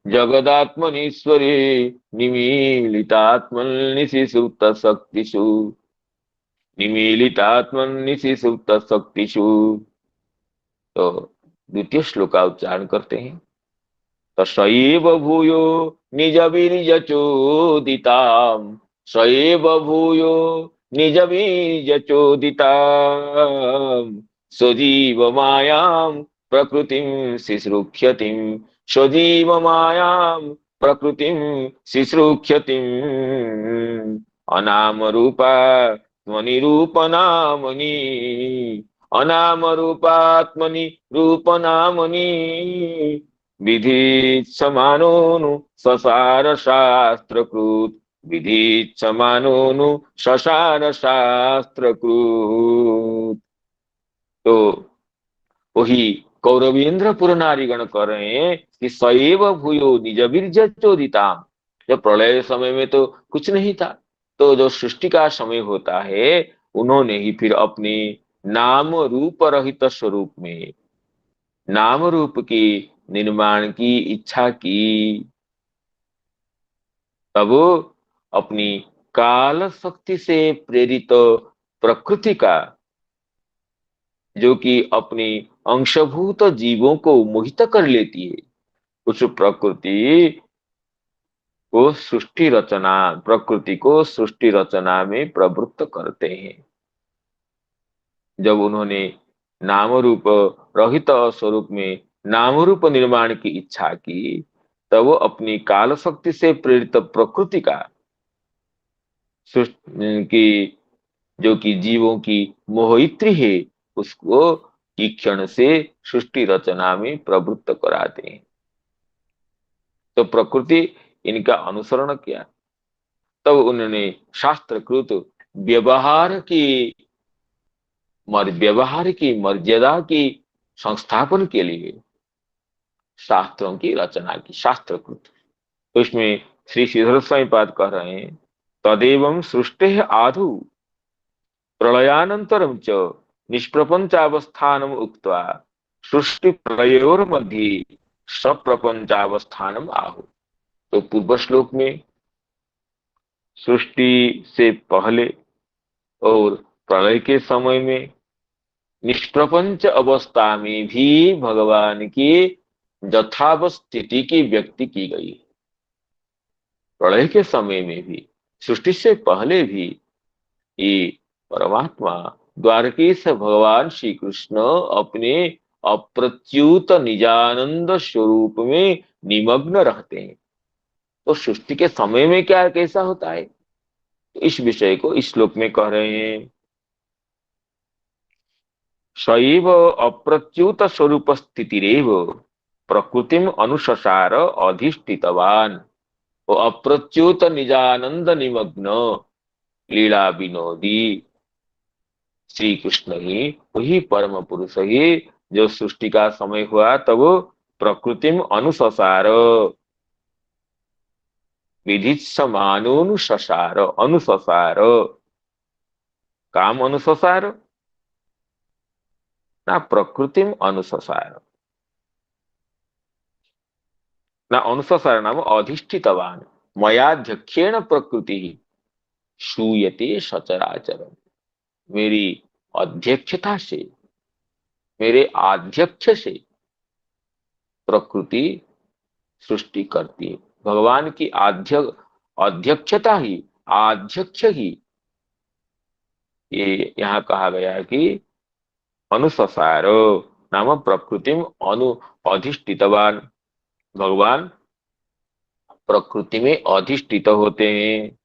जगदात्मनीश्वरे निमीलितात्मनिशि सुप्त शक्तिषु। तो द्वितीय श्लोक का उच्चारण करते हैं। तसैव भूयो निज बीज चोदिताम सैव भूयो निज बीज चोदिताम स्वजीव मायां प्रकृतिं शिश्रुक्ष्यतिं स्वजीव मायां प्रकृतिं शिश्रुक्ष्यतिं अनाम रूपा त्वनिरूपनामनि अनाम रूपात्मनि रूपनामनि विधित्समानोनु ससार शास्त्रकृत विधित्समानोनु ससार शास्त्रकृत। तो वही कौरवेंद्र पुर नारीगण कर रहे हैं कि सैव भूयो निज बीज चोदिता। जब प्रलय समय में तो कुछ नहीं था, तो जो सृष्टि का समय होता है उन्होंने ही फिर अपने नाम रूप रहित स्वरूप में नाम रूप के निर्माण की इच्छा की। तब अपनी काल शक्ति से प्रेरित प्रकृति का, जो कि अपनी अंशभूत जीवों को मोहित कर लेती है, उस प्रकृति को सृष्टि रचना में प्रवृत्त करते हैं। जब उन्होंने नाम रूप रहित स्वरूप में नाम रूप निर्माण की इच्छा की, तब वो अपनी काल शक्ति से प्रेरित प्रकृति का की, जो कि जीवों की मोहित्री है, उसको की क्षण से सृष्टि रचना में प्रवृत्त कराते हैं। तो प्रकृति इनका अनुसरण किया, तब उन्होंने शास्त्रकृत व्यवहार की मर्यादा की संस्थापन के लिए शास्त्रों की रचना की, शास्त्रकृत। तो इसमें श्री श्रीधर स्वामी पाद कह रहे हैं, तदेवं सृष्टि आधु प्रलयानंतरम च निष्प्रपंचावस्थानम उक्त्वा सृष्टि प्रलयोर मध्ये सप्रपंचावस्थानम आहु। तो पूर्व श्लोक में सृष्टि से पहले और प्रलय के समय में निष्प्रपंच अवस्था में भी भगवान की यथावस्थिति की व्यक्ति की गई। प्रलय के समय में भी, सृष्टि से पहले भी ये परमात्मा द्वारकेश भगवान श्री कृष्ण अपने अप्रच्युत निजानंद स्वरूप में निमग्न रहते हैं। तो सृष्टि के समय में क्या कैसा होता है, तो इस विषय को इस श्लोक में कह रहे हैं। सैव अप्रच्युत स्वरूप स्थितिरेव प्रकृतिम अनुससार अधिष्ठितवान। वो अप्रच्युत निजानंद निमग्न लीला विनोदी श्री कृष्ण ही, वही परम पुरुष ही, जो सृष्टि का समय हुआ तब प्रकृतिम अनुससार विधि समानुससार, अनुससार काम अनुससार ना प्रकृतिम अनुससार, ना अनुससार नाम अधिष्ठितवान मयाध्यक्षेण प्रकृति श्रूयते सचराचर। मेरी अध्यक्षता से, मेरे आध्यक्ष से प्रकृति सृष्टि करती है। भगवान की अध्यक्षता ही, आध्यक्ष ही, ये यहाँ कहा गया है कि अनुससार नाम प्रकृतिम अनु अधिष्ठितवान। भगवान प्रकृति में अधिष्ठित होते हैं।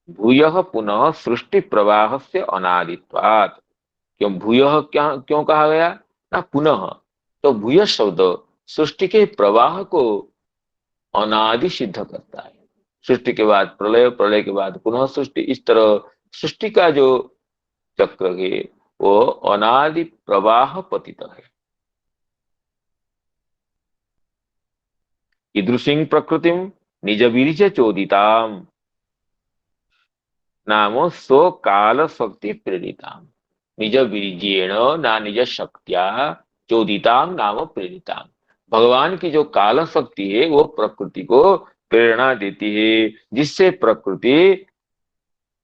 भूयः पुनः सृष्टि प्रवाह से अनादित्वात्। क्यों भूयः क्यों कहा गया ना पुनः, तो भूय शब्द सृष्टि के प्रवाह को अनादि सिद्ध करता है। सृष्टि के बाद प्रलय, प्रलय के बाद पुनः सृष्टि, इस तरह सृष्टि का जो चक्र है वो अनादि प्रवाह पतित है। ईदृशीं प्रकृतिं निज बीज चोदिताम नाम स्व काल शक्ति प्रेरिताम निज बीजेण ना निज शक्त्या चोदिताम नाम प्रेरिताम। भगवान की जो काल शक्ति है वो प्रकृति को प्रेरणा देती है, जिससे प्रकृति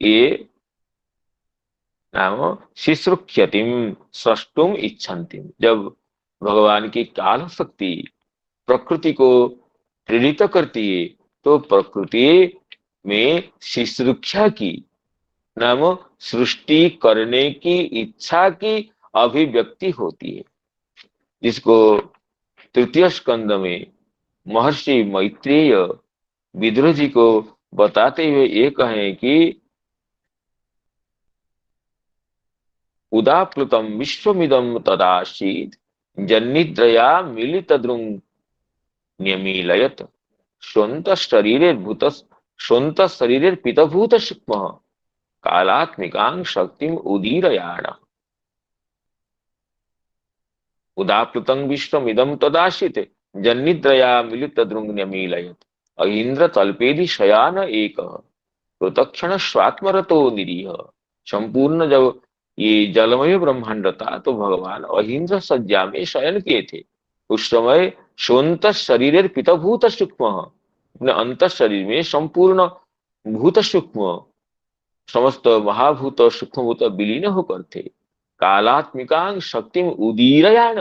ये नाम शिश्रुक्षतिम सृष्टुम इच्छन्तिम। जब भगवान की काल शक्ति प्रकृति को प्रेरित करती है तो प्रकृति में शिश्रुक्षा की नाम सृष्टि करने की इच्छा की अभिव्यक्ति होती है, जिसको तृतीय स्कंद में महर्षि मैत्रेय विदुर जी को बताते हुए ये कहें कि उदाप्लुतम विश्वमिदं तदासीत् जन्निद्रया मिलितद्रुं न्यमीलयत् स्वंत शरीरे पितभूत सूक्ष्म कालात्मिकां शक्तिम उदीरयाण। उदाप्लुतं विश्वमिदं तदासीत् जन्निद्रया मिलितद्रुं न्यमीलयत् अहीन्द्र तल्पेदि शयान एक प्रतक्षण स्वात्मरतो निरीह। संपूर्ण जब ये जलमय ब्रह्मांड था तो भगवान अहिंद्र सज्जा में शयन किए थे। उस समय स्वंत शरीर पितभूत सूक्ष्म अपने अंत शरीर में संपूर्ण भूत सूक्ष्म समस्त महाभूत सूक्ष्मभूत विलीन होकर थे। कालात्मिकांग शक्ति उदीरयान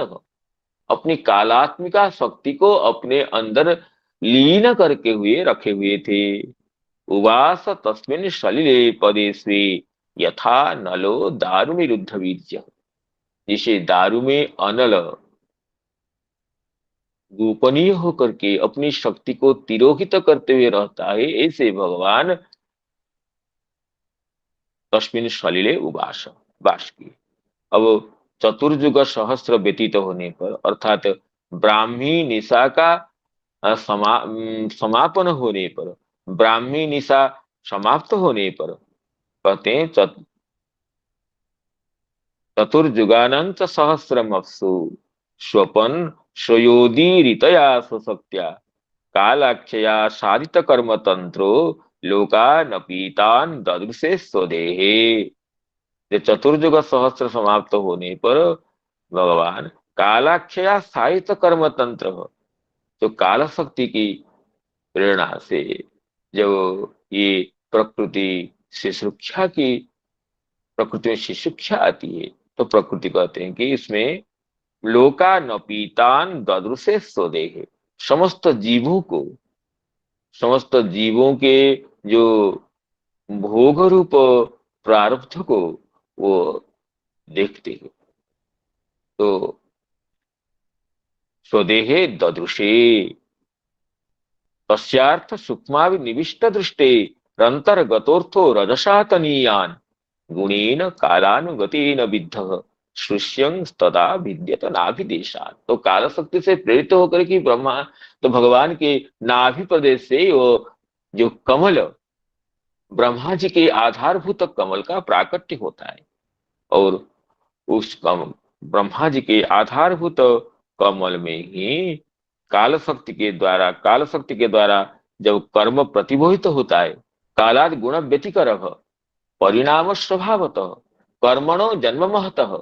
अपनी कालात्मिका शक्ति को अपने अंदर लीन करके हुए रखे हुए थे। उवास तस्मिन् सलिले पदे स्वे यथा नलो दारु में रुद्ध वीर्य। जिसे दारू में अनल गोपनीय होकर के अपनी शक्ति को तिरोहित करते हुए रहता है, ऐसे भगवान तस्मिन् सलिले उवास वास किए। अब चतुर्युग सहस्र व्यतीत होने पर अर्थात ब्राह्मी निशा का समापन होने पर, ब्राह्मी निशा समाप्त होने पर कहते हैं चतुर्युगानंत सहस्रमप्सु स्वपन स्वयोदीरितया स्वशक्त्या कालाक्षया साधित कर्म तंत्रो लोकानपीतान ददृशे स्वदेहे। चतुर्युग सहस्र समाप्त होने पर भगवान कालाक्षया साहित कर्म तंत्र, जो काल शक्ति की प्रेरणा से जो ये प्रकृति से शिक्षा की प्रकृति में शिक्षा आती है तो प्रकृति कहते हैं कि इसमें लोकानपीतान ददृशे स्वदेहे। समस्त जीवों को, समस्त जीवों के जो भोग रूप प्रारब्ध को वो देखते हैं। तो स्वदेहे ददृशे तस्यार्थ सूक्ष्माविनिविष्ट दृष्टे रंतर्गतोर्थो रजसातनीयान गुणेन कालानुगतेन विद्धः शिष्यं तदा विद्यत नाभिदेशात्। तो काल शक्ति से प्रेरित होकर के ब्रह्मा तो भगवान के नाभि प्रदेश से वो जो कमल ब्रह्मा जी के आधारभूत कमल का प्राकट्य होता है, और उस कमल ब्रह्मा जी के आधारभूत कमल में ही काल शक्ति के द्वारा जब कर्म प्रतिबोधित होता है, कालाद गुण व्यतिकर परिणाम स्वभावतः कर्मणो जन्म महतः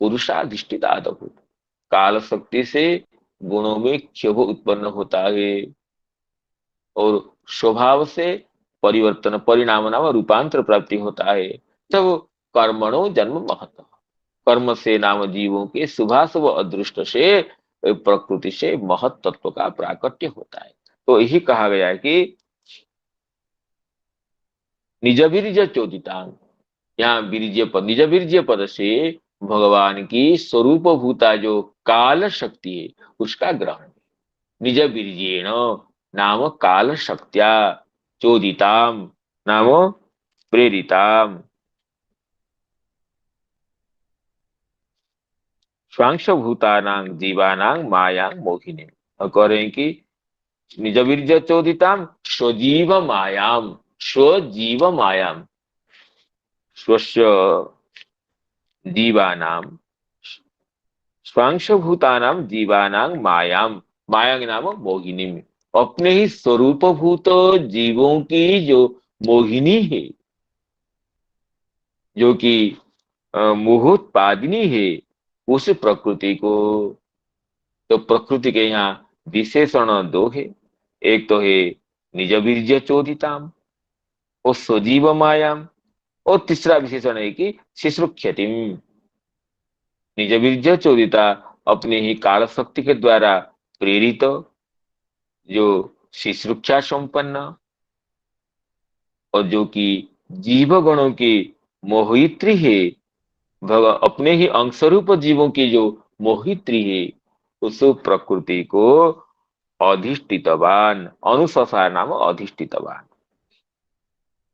पुरुषाधिष्ठितादभूत। काल शक्ति से गुणों में क्षोभ उत्पन्न होता है और स्वभाव से परिवर्तन परिणाम नाम रूपांतर प्राप्ति होता है। तब कर्मणो जन्म महतः, कर्म से नाम जीवों के शुभाशुभ अदृष्ट से प्रकृति से महत तत्व का प्राकट्य होता है। तो यही कहा गया है कि निज बीर्ज चोदितांग, यहाँ बीर्ज पद, निज बीर्ज पद से भगवान की स्वरूप भूता जो काल शक्ति है उसका ग्रहण। निज बीर्जेण नाम काल शक्त्या चोदिताम नाम प्रेरिताम स्वांश भूतानां जीवानां मायां मोहिनी। और कह रहे हैं कि निज बीर्ज चोदिताम स्वजीव मायाम, स्वजीव मायाम स्वस्य जीवानां स्वांश भूतानां जीवानां मायां, मायां नाम मोहिनी। अपने ही स्वरूपभूत जीवों की जो मोहिनी है, जो कि मोहोत्पादिनी है, उस प्रकृति को, तो प्रकृति के यहाँ विशेषण दो है। एक तो है निज बीर्य चोदिताम और स्वजीव मायाम, और तीसरा विशेषण है कि शिश्रुक्षतिम। निज बीर्य चोदिता, अपने ही काल शक्ति के द्वारा प्रेरित, जो शिश्रुक्षा संपन्न, और जो कि जीव गणों की मोहित्री है, अपने ही अंशरूप जीवों की जो मोहित्री है, उस प्रकृति को अधिष्ठितवान, अनुससार नाम अधिष्ठितवान,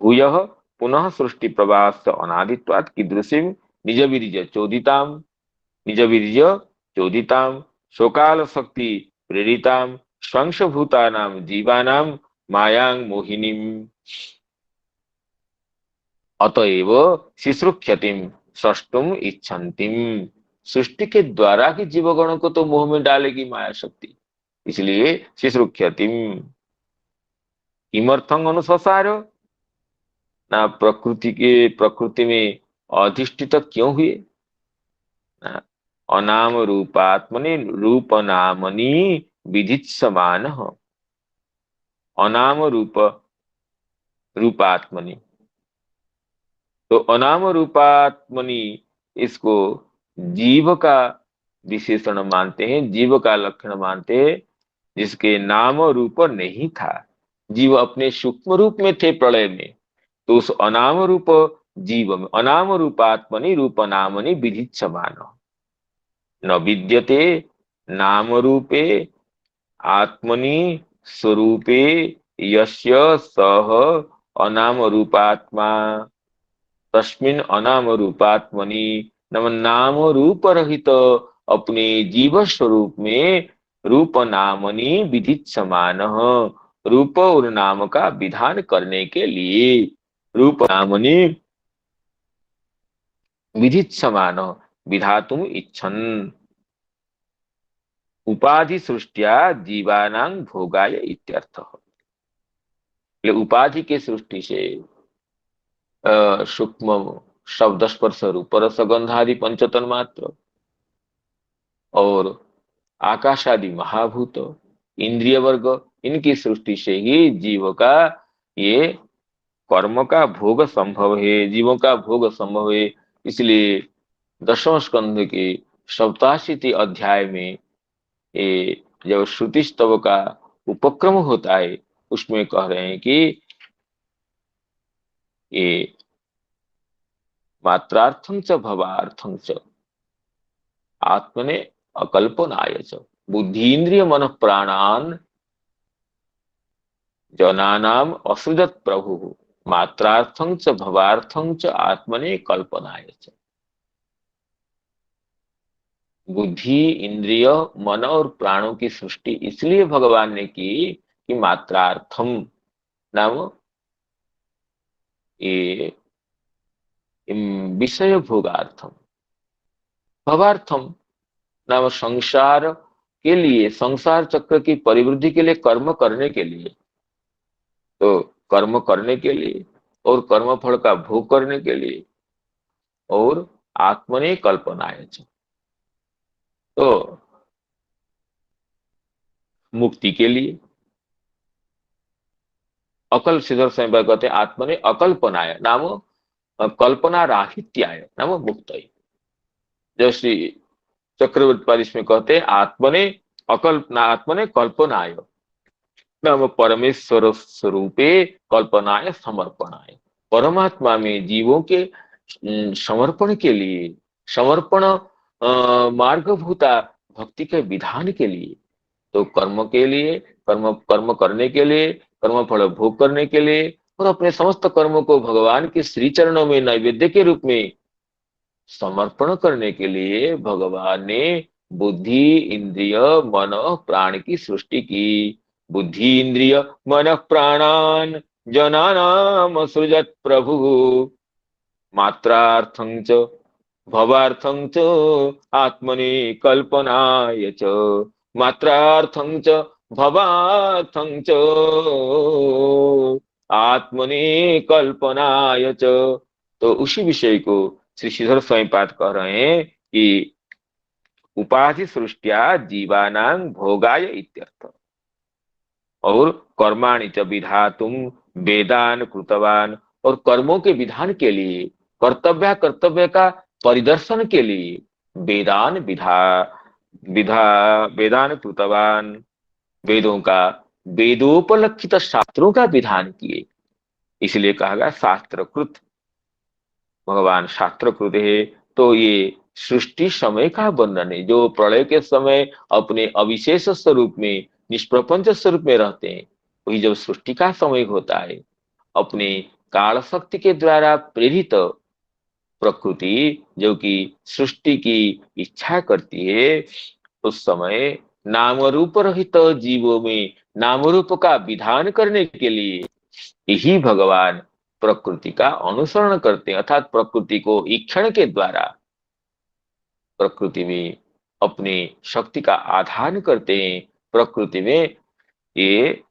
भूयः पुनः सृष्टि प्रवास अनादित्वात् कीदृशीं निजवीर्य चोदिताम, निजवीर्य चोदिताम शोकाल शक्ति प्रेरिताम स्वंशभूतानां जीवानां मायां मोहिनीम। अतएव शिश्रुक्षतिम सृष्टुम इच्छन्तिम, सृष्टि के द्वारा ही जीवगणों को तो मोह में डालेगी माया शक्ति, इसलिए शिश्रुक्षतिम। किमर्थं अनुससार, ना प्रकृति में अधिष्ठित क्यों हुए, ना अनाम रूपात्मनि रूप नामनि विधित्समान, अनाम रूपात्मनि, तो अनाम रूपात्मनि इसको जीव का विशेषण मानते हैं, जीव का लक्षण मानते हैं, जिसके नाम रूप नहीं था। जीव अपने सूक्ष्म रूप में थे प्रलय में, तो उस अनाम रूप जीव में अनाम रूपात्मनि रूप नामनि विधित्समान, न विद्यते नाम रूपे आत्मनि स्वरूपे यस्य सह अनाम रूपात्मा, तस्मिन् अनाम रूपात्मनि नाम रूप रहित अपने जीव स्वरूप में रूप नामनि विधित समान, रूप और नाम का विधान करने के लिए रूप नामनि विधित समान विधातुम इच्छन्, उपाधि सृष्टिया जीवानां भोगाय इत्यर्थः। उपाधि के सृष्टि से सूक्ष्म शब्द स्पर्श रूप रस गंधादि पंचतन मात्र और आकाश आदि महाभूत इंद्रिय वर्ग, इनकी सृष्टि से ही जीव का ये कर्म का भोग संभव है, जीवों का भोग संभव है। इसलिए दशम स्कंध के सप्ताशीति अध्याय में ये जब श्रुति स्तव का उपक्रम होता है, उसमें कह रहे हैं कि ये मात्रार्थं च भवार्थं च आत्मने अकल्पनाय च बुद्धीन्द्रिय मन प्राणान जनानाम असृजत प्रभु मात्रार्थं च भवार्थं च आत्मने कल्पनाय च। बुद्धि, इंद्रिय, मन और प्राणों की सृष्टि इसलिए भगवान ने की कि मात्रार्थम नाम ये विषय भोगार्थम, भवार्थम नाम संसार के लिए, संसार चक्र की परिवृद्धि के लिए, कर्म करने के लिए, तो कर्म करने के लिए और कर्म फल का भोग करने के लिए, और आत्मने कल्पनाय च, तो मुक्ति के लिए। अकल सिद्धर स्वयं कहते हैं आत्मने अकल्पनाय नाम कल्पना राहित्याय नाम मुक्त। जो श्री चक्रवर्ती इसमें कहते हैं आत्मने आत्मने कल्पनाय नाम परमेश्वर स्वरूपे कल्पनाय समर्पणाय, परमात्मा में जीवों के समर्पण के लिए, समर्पण मार्गभूता भक्ति के विधान के लिए, तो कर्म के लिए, कर्म करने के लिए, कर्म फल भोग करने के लिए, और अपने समस्त कर्मों को भगवान के श्री चरणों में नैवेद्य के रूप में समर्पण करने के लिए भगवान ने बुद्धि, इंद्रिय, मन, प्राण की सृष्टि की। बुद्धि, इंद्रिय, मन, प्राणान जनानाम सृजत प्रभु मात्रार्थं च भवार्थं च आत्मने कल्पनाय च, मात्रार्थं च भवार्थं च आत्मनि कल्पनाय च। तो उसी विषय को श्री श्रीधर स्वयंपाद कह रहे हैं कि उपाधि सृष्टिया जीवानां भोगाय इत्यर्थ। और कर्माणि च विधातुम वेदान कृतवान, और कर्मों के विधान के लिए, कर्तव्य का परिदर्शन के लिए वेदान विधा विधा वेदान कृतवान, वेदों का, वेदोपलक्षित शास्त्रों का विधान किए। इसलिए कहा गया शास्त्रकृत, भगवान शास्त्रकृत है। तो ये सृष्टि समय का वर्णन है, जो प्रलय के समय अपने अविशेष स्वरूप में, निष्प्रपंच स्वरूप में रहते हैं, वही जब सृष्टि का समय होता है, अपने काल शक्ति के द्वारा प्रेरित प्रकृति जो कि सृष्टि की इच्छा करती है, उस समय नाम रूप रहित जीवों में नाम रूप का विधान करने के लिए यही भगवान प्रकृति का अनुसरण करते हैं, अर्थात प्रकृति को ईक्षण के द्वारा प्रकृति में अपने शक्ति का आधान करते हैं, प्रकृति में ये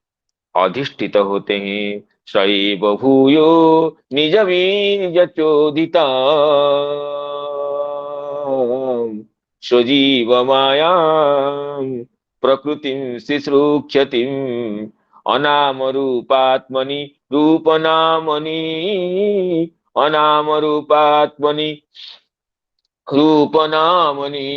अधिष्ठित होते हैं। सैव भूयो निज बीज चोदिता स्वजीव माया प्रकृतिं शुश्रूक्षतिम् अनाम रूपात्मनि रूपनामनि अनाम रूपात्मनि रूपनामनि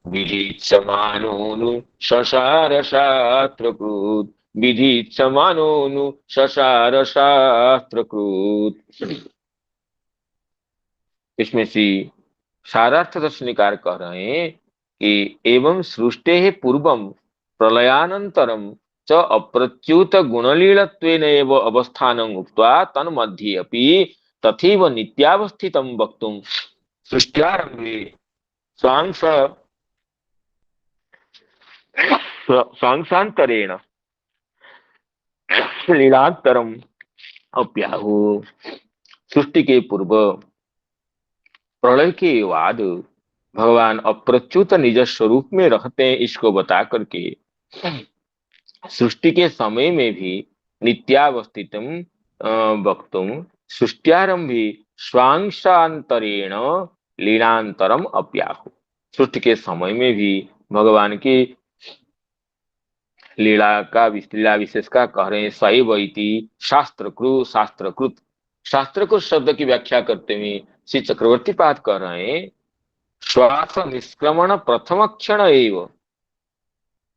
विधित्समानोनु शशार शास्त्रकृत विधित्समानोनु शशार शास्त्रकृत। इसमें से सारार्थ दर्शनिकार कह रहे हैं कि एवं सृष्टे पूर्वम प्रलयानंतरम च अप्रच्युत गुणलीलत्वेन एव अवस्थानं उक्त्वा तन्मध्ये अपि तथैव नित्यावस्थितं वक्तुं सृष्ट्यारम्भे स्वांश स्वांशांतरेण लीलांतरम अप्याहु। सृष्टि के पूर्व, प्रलय के बाद भगवान अप्रच्युत निज स्वरूप में रहते हैं, इसको बता करके सृष्टि के समय में भी नित्यावस्थितम वक्तुम सृष्ट्यारंभी स्वांशांतरेण लीलांतरम अप्याहु। सृष्टि के समय में भी भगवान की लीला विशेष का कह रहे हैं। शैव इति शास्त्रकृत, शास्त्रकृत, शास्त्रकृत शब्द की व्याख्या करते हुए श्री चक्रवर्ती पाद कह रहे हैं श्वास निष्क्रमण प्रथम क्षण एव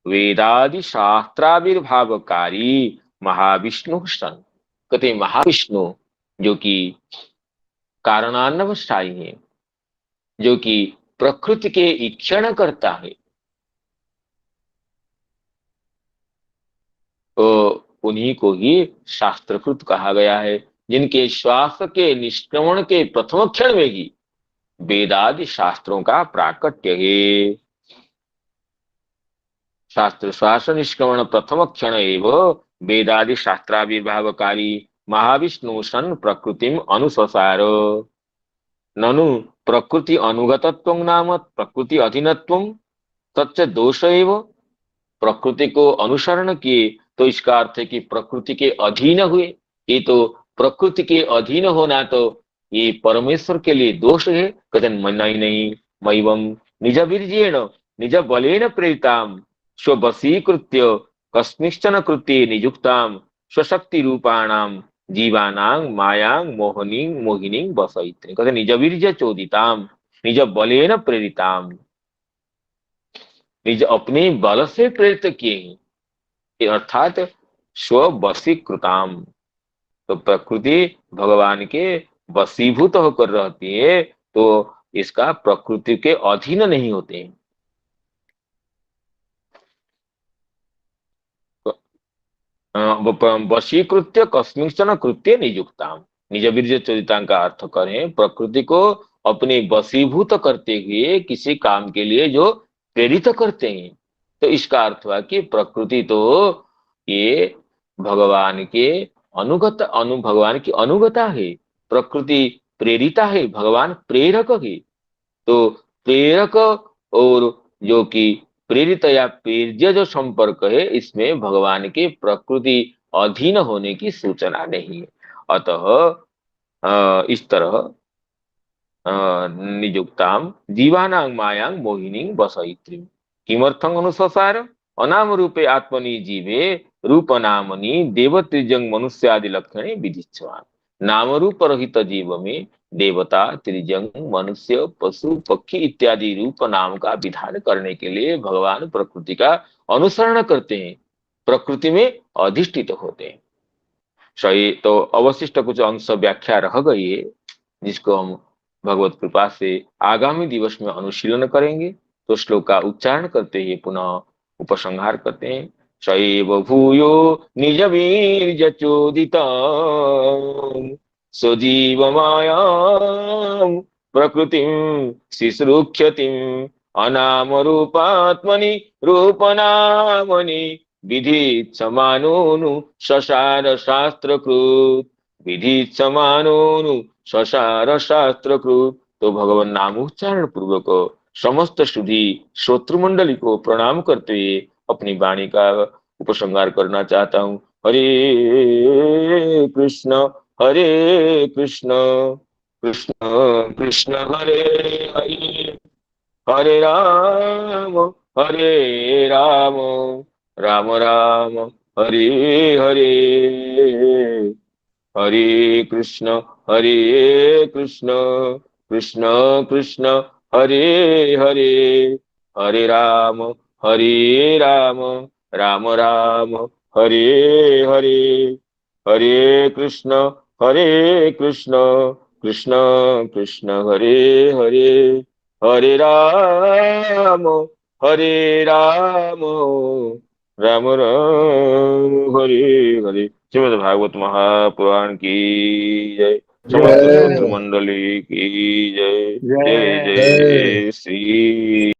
वेदादि शास्त्राविर्भावकारी महाविष्णु सन। कहते महाविष्णु जो कि कारणान्वशायी है, जो कि प्रकृति के ईक्षण करता है, तो उन्हीं को ही शास्त्रकृत कहा गया है, जिनके श्वास के निष्क्रमण के प्रथम क्षण में ही वेदादि शास्त्रों का प्राकट्य है। शास्त्र श्वास निष्क्रमण प्रथम क्षण एवं वेदादि शास्त्राविर्भावकारी महाविष्णु सन प्रकृतिम अनुससार। ननु प्रकृति अनुगतत्व नाम प्रकृति अधीनत्व तच्च दोष एव। प्रकृति को अनुसरण किए तो इसका अर्थ है कि प्रकृति के अधीन हुए। ये तो प्रकृति के अधीन होना तो ये परमेश्वर के लिए दोष है। कहते नहीं, मैवम निज वीर्येण निज बलेन प्रेरिताम स्ववशीकृत्य कस्मिंश्चन कृत्ये नियुक्ताम स्वशक्ति रूपाणाम जीवानां मायां मोहिनी वसयित्री। कहते निज वीर्य चोदिताम, निज बलेन प्रेरिताम, निज अपने बल से प्रेरित किए, अर्थात स्ववशीकृताम। तो प्रकृति भगवान के वशीभूत होकर रहती है, तो इसका प्रकृति के अधीन नहीं होते हैं। वशीकृत्य कस्मिंश्चन कृत्ये नियुक्ताम, निज वीर्य चोदितां का अर्थ करें प्रकृति को अपने वशीभूत करते हुए किसी काम के लिए जो प्रेरित करते हैं। तो इसका अर्थ हुआ कि प्रकृति तो ये भगवान के भगवान की अनुगता है, प्रकृति प्रेरिता है, भगवान प्रेरक है। तो प्रेरक और जो कि प्रेरित या पेर्य जो संपर्क है, इसमें भगवान के प्रकृति अधीन होने की सूचना नहीं है। अतः इस तरह निजुक्ताम जीवानां मायां मोहिनी वसयित्री किमर्थं अनुससार अनाम रूपे आत्मनि जीवे रूप नामनि देवत्रिजंग मनुष्यादि लक्षणे विधिच्छवान। नाम रूप रहित जीव में देवता, त्रिजंग, मनुष्य, पशु, पक्षी इत्यादि रूप नाम का विधान करने के लिए भगवान प्रकृति का अनुसरण करते हैं, प्रकृति में अधिष्ठित होते हैं। सही, तो अवशिष्ट कुछ अंश व्याख्या रह गई है, जिसको हम भगवत कृपा से आगामी दिवस में अनुशीलन करेंगे। तो श्लोक का उच्चारण करते ही पुनः उपसंहार करते हैं। शैव भूयो निज वीर्य चोदित स्वजीव मायां प्रकृतिं शिश्रुक्षतिं अनाम रूपात्मनि रूपनामनि विधिच्छमानोनु ससार शास्त्रकृत विधिच्छमानोनु ससार शास्त्रकृत। तो भगवान नाम उच्चारण पूर्वक समस्त सुधी श्रोतृ मंडली को प्रणाम करते हुए अपनी वाणी का उपसंहार करना चाहता हूँ। हरे कृष्ण कृष्ण कृष्ण हरे हरे, हरे राम राम राम हरे हरे, हरे कृष्ण कृष्ण कृष्ण हरे हरे, हरे राम राम राम हरे हरे, हरे कृष्ण कृष्ण कृष्ण हरे हरे, हरे राम राम राम हरे हरे। श्रीमद् भागवत महापुराण की जय। समस्त जय श्रोतृ मंडली की जय। जय जय जय श्री